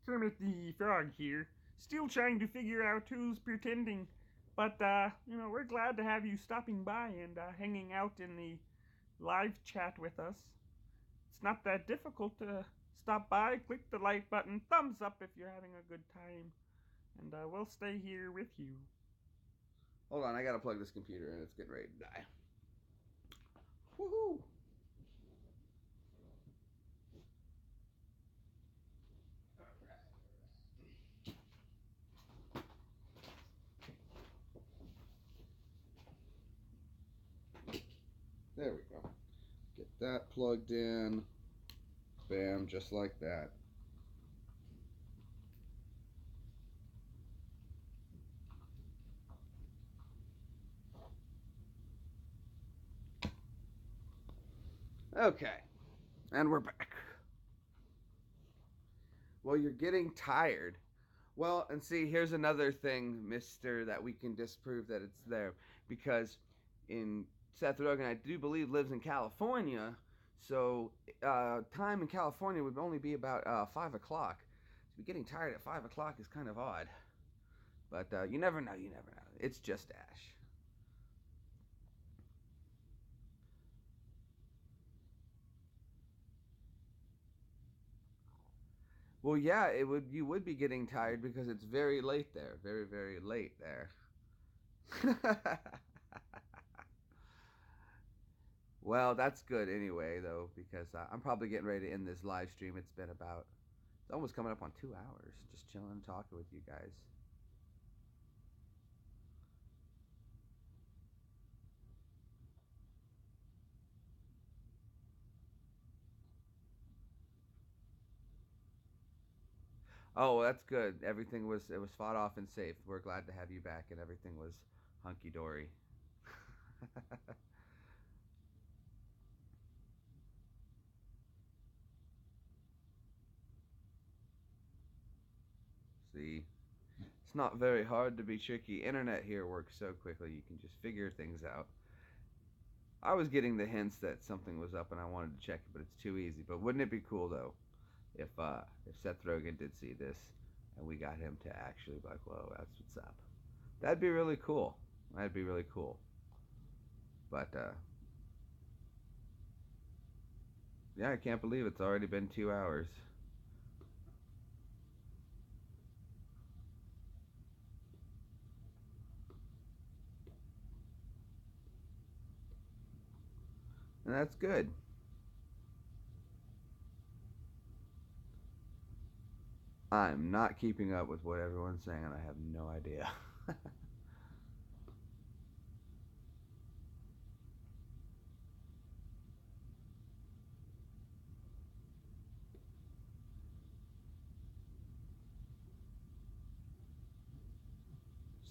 Kermit the Frog here. Still trying to figure out who's pretending. But, we're glad to have you stopping by and hanging out in the live chat with us. It's not that difficult to stop by, click the like button, thumbs up if you're having a good time, and we'll stay here with you. Hold on, I gotta plug this computer in. It's getting ready to die. Woohoo! There we go. Get that plugged in. Bam, just like that. Okay, and we're back. Well, you're getting tired. Well, and see, here's another thing, mister, that we can disprove that it's there. Because in Seth Rogen, I do believe, lives in California. So, time in California would only be about 5 o'clock. So, getting tired at 5 o'clock is kind of odd. But you never know, you never know. It's just Ash. Well, yeah, it would. You would be getting tired because it's very late there. Very, very late there. Well, that's good anyway, though, because I'm probably getting ready to end this live stream. It's been about, it's almost coming up on 2 hours, just chilling and talking with you guys. Oh, well, that's good. Everything was, it was fought off and safe. We're glad to have you back, and everything was hunky dory. See, it's not very hard to be tricky. Internet here works so quickly, you can just figure things out. I was getting the hints that something was up and I wanted to check it, but it's too easy. But wouldn't it be cool though if Seth Rogen did see this and we got him to actually be like, whoa, that's what's up. That'd be really cool. That'd be really cool. But yeah, I can't believe it's already been 2 hours. And that's good. I'm not keeping up with what everyone's saying, and I have no idea. So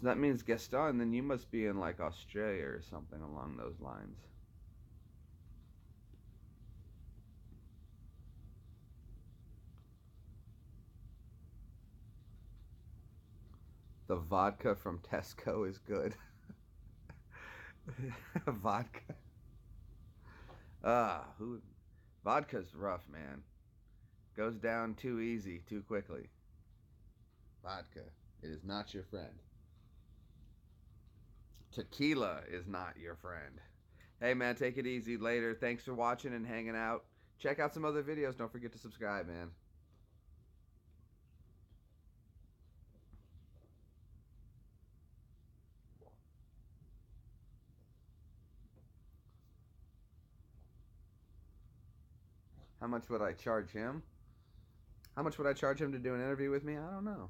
that means Gaston, then you must be in like Australia or something along those lines. The vodka from Tesco is good. Vodka. Who? Vodka's rough, man. Goes down too easy, too quickly. Vodka. It is not your friend. Tequila is not your friend. Hey, man, take it easy later. Thanks for watching and hanging out. Check out some other videos. Don't forget to subscribe, man. How much would I charge him? How much would I charge him to do an interview with me? I don't know.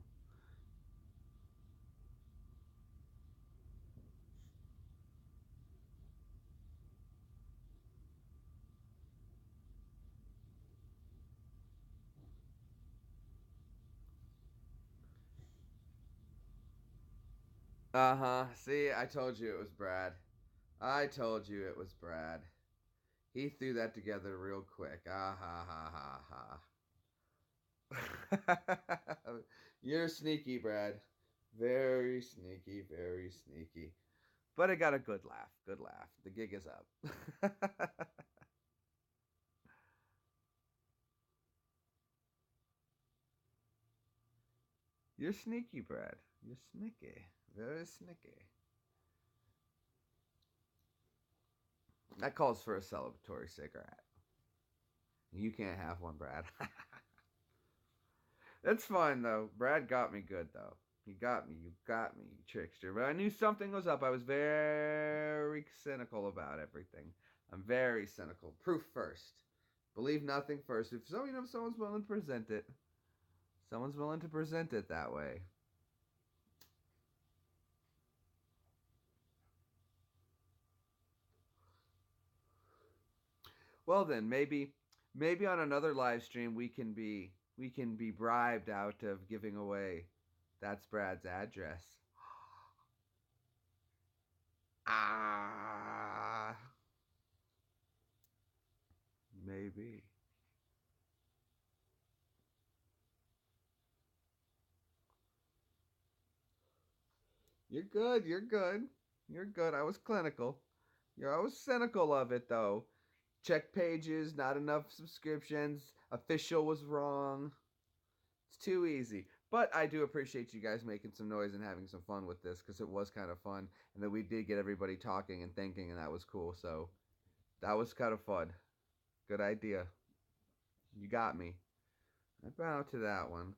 Uh huh. See, I told you it was Brad. I told you it was Brad. He threw that together real quick. Ah ha ha ha ha. You're sneaky, Brad. Very sneaky, very sneaky. But I got a good laugh. Good laugh. The gig is up. You're sneaky, Brad. You're sneaky. Very sneaky. That calls for a celebratory cigarette. You can't have one, Brad. It's fine though. Brad got me good though. He got me. You got me, you trickster. But I knew something was up. I was very cynical about everything. I'm very cynical. Proof first. Believe nothing first. If so, someone's willing to present it. Someone's willing to present it that way. Well then, maybe on another live stream we can be bribed out of giving away that's Brad's address. Ah, maybe. You're good. You're good. You're good. I was clinical. I was cynical of it though. Check pages, not enough subscriptions. Official was wrong. It's too easy. But I do appreciate you guys making some noise and having some fun with this because it was kind of fun. And then we did get everybody talking and thinking, and that was cool. So that was kind of fun. Good idea. You got me. I bow to that one.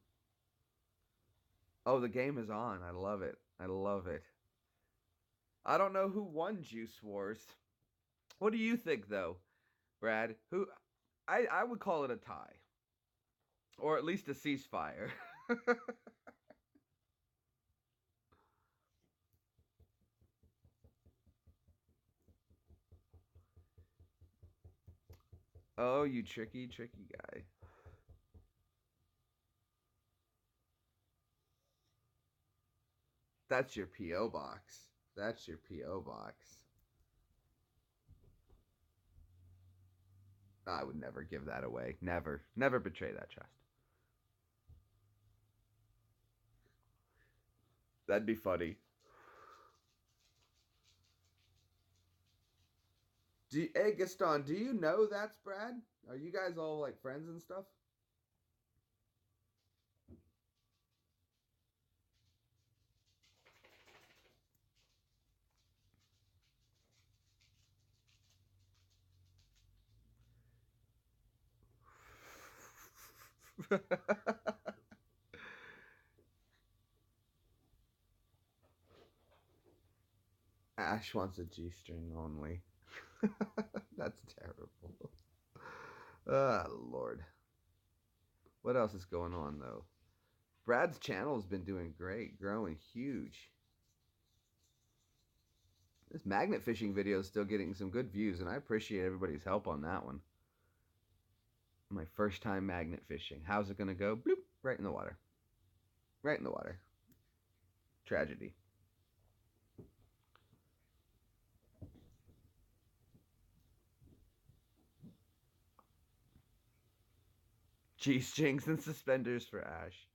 Oh, the game is on. I love it. I love it. I don't know who won Juice Wars. What do you think, though, Brad? Who? I would call it a tie, or at least a ceasefire. Oh, you tricky, tricky guy. That's your P.O. box. That's your P.O. box. I would never give that away. Never. Never betray that trust. That'd be funny. Hey, Gaston, do you know that's Brad? Are you guys all like friends and stuff? Ash wants a G string only. That's terrible. Ah, Lord. What else is going on, though? Brad's channel's been doing great, growing huge. This magnet fishing video is still getting some good views, and I appreciate everybody's help on that one. My first time magnet fishing. How's it gonna go? Bloop! Right in the water. Right in the water. Tragedy. G-strings and suspenders for Ash.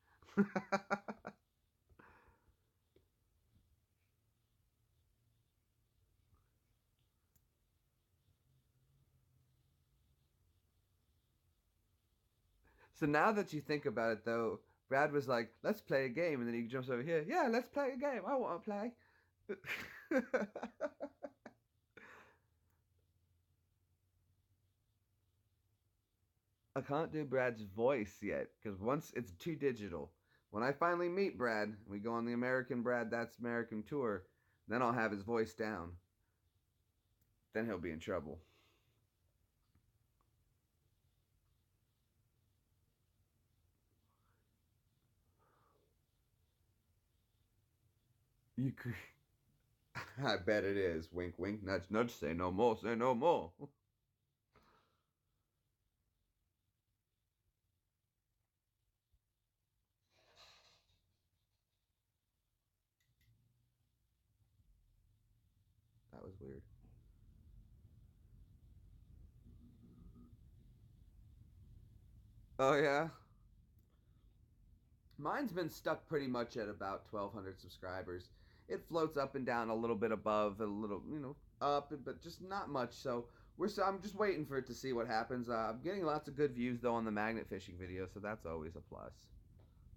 So now that you think about it, though, Brad was like, "Let's play a game," and then he jumps over here. Yeah, let's play a game. I want to play. I can't do Brad's voice yet because once it's too digital. When I finally meet Brad, we go on the American Brad That's American tour, then I'll have his voice down. Then he'll be in trouble. You could. I bet it is. Wink, wink, nudge, nudge. Say no more. Say no more. That was weird. Oh yeah. Mine's been stuck pretty much at about 1,200 subscribers. It floats up and down a little bit above, a little, up, but just not much. So I'm just waiting for it to see what happens. I'm getting lots of good views though on the magnet fishing video, so that's always a plus.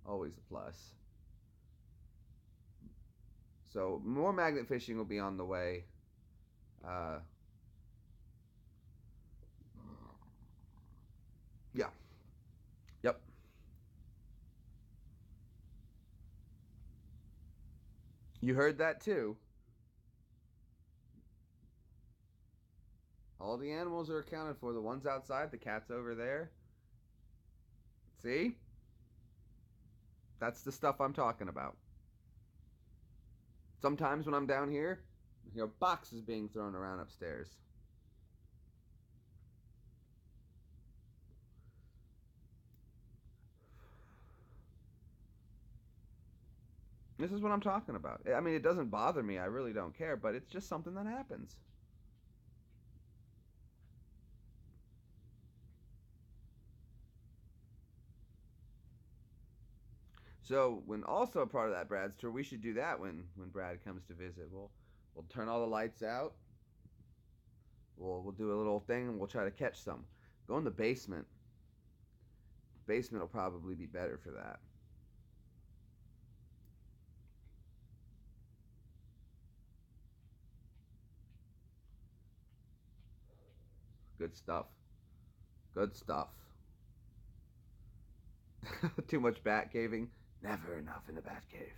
Always a plus. So more magnet fishing will be on the way. Uh, yeah. Yep. You heard that too. All the animals are accounted for. The ones outside, the cat's over there. See? That's the stuff I'm talking about. Sometimes when I'm down here, I hear boxes being thrown around upstairs. This is what I'm talking about. I mean, it doesn't bother me. I really don't care, but it's just something that happens. So, when also a part of that Brad's tour, we should do that when Brad comes to visit. We'll turn all the lights out. We'll do a little thing and we'll try to catch some. Go in the basement. Basement will probably be better for that. Good stuff. Good stuff. Too much bat caving. Never enough in the bat cave.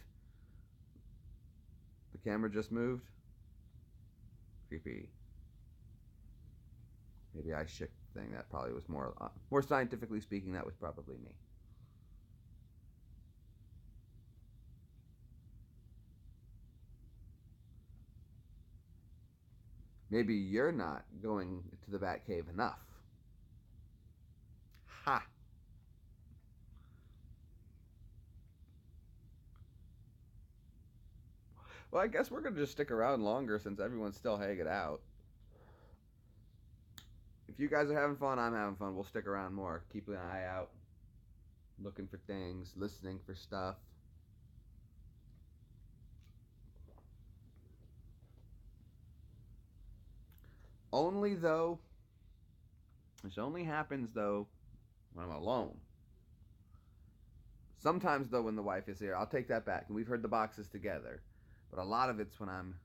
The camera just moved. Creepy. Maybe I shook the thing. That probably was more scientifically speaking, that was probably me. Maybe you're not going to the bat cave enough. Ha! Well, I guess we're going to just stick around longer since everyone's still hanging out. If you guys are having fun, I'm having fun. We'll stick around more. Keep an eye out. Looking for things, listening for stuff. Only though, this only happens though when I'm alone. Sometimes though, when the wife is here, I'll take that back. And we've heard the boxes together. But a lot of it's when I'm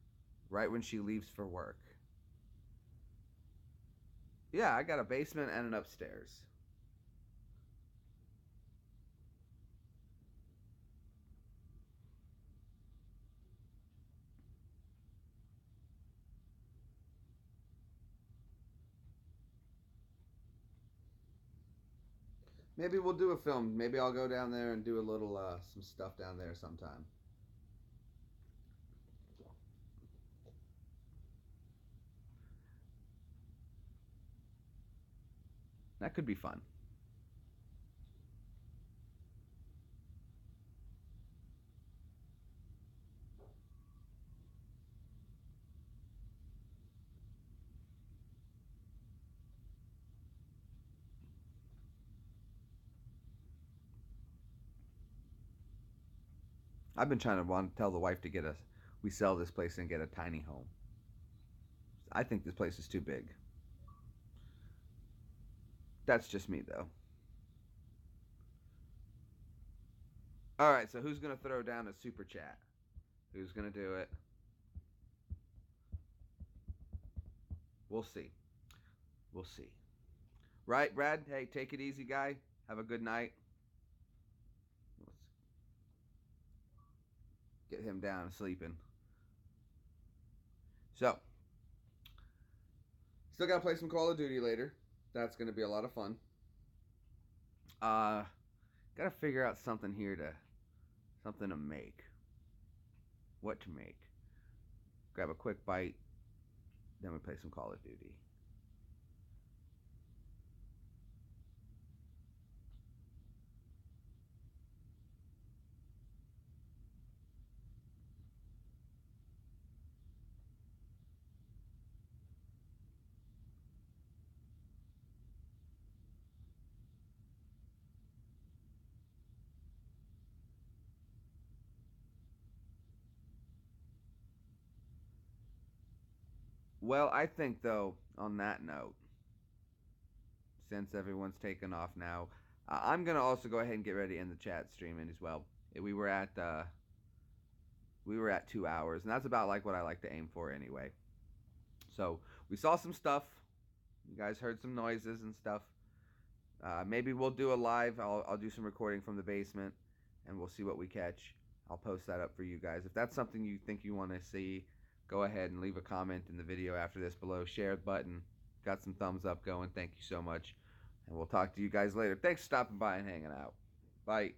right when she leaves for work. Yeah, I got a basement and an upstairs. Maybe we'll do a film. Maybe I'll go down there and do a little some stuff down there sometime. That could be fun. I've been trying to want to tell the wife to get us. We sell this place and get a tiny home. I think this place is too big. That's just me though. All right, so who's gonna throw down a super chat? Who's gonna do it? We'll see. We'll see. Right, Brad? Hey, take it easy, guy. Have a good night. Let's get him down sleeping. So, still gotta play some Call of Duty later. That's gonna be a lot of fun. Gotta figure out something here to make. What to make? Grab a quick bite, then we play some Call of Duty. Well, I think though, on that note, since everyone's taken off now, I'm gonna also go ahead and get ready in the chat streaming as well. We were at 2 hours, and that's about like what I like to aim for anyway. So we saw some stuff. You guys heard some noises and stuff. Maybe we'll do a live. I'll do some recording from the basement, and we'll see what we catch. I'll post that up for you guys. If that's something you think you want to see, go ahead and leave a comment in the video after this below. Share the button. Got some thumbs up going. Thank you so much. And we'll talk to you guys later. Thanks for stopping by and hanging out. Bye.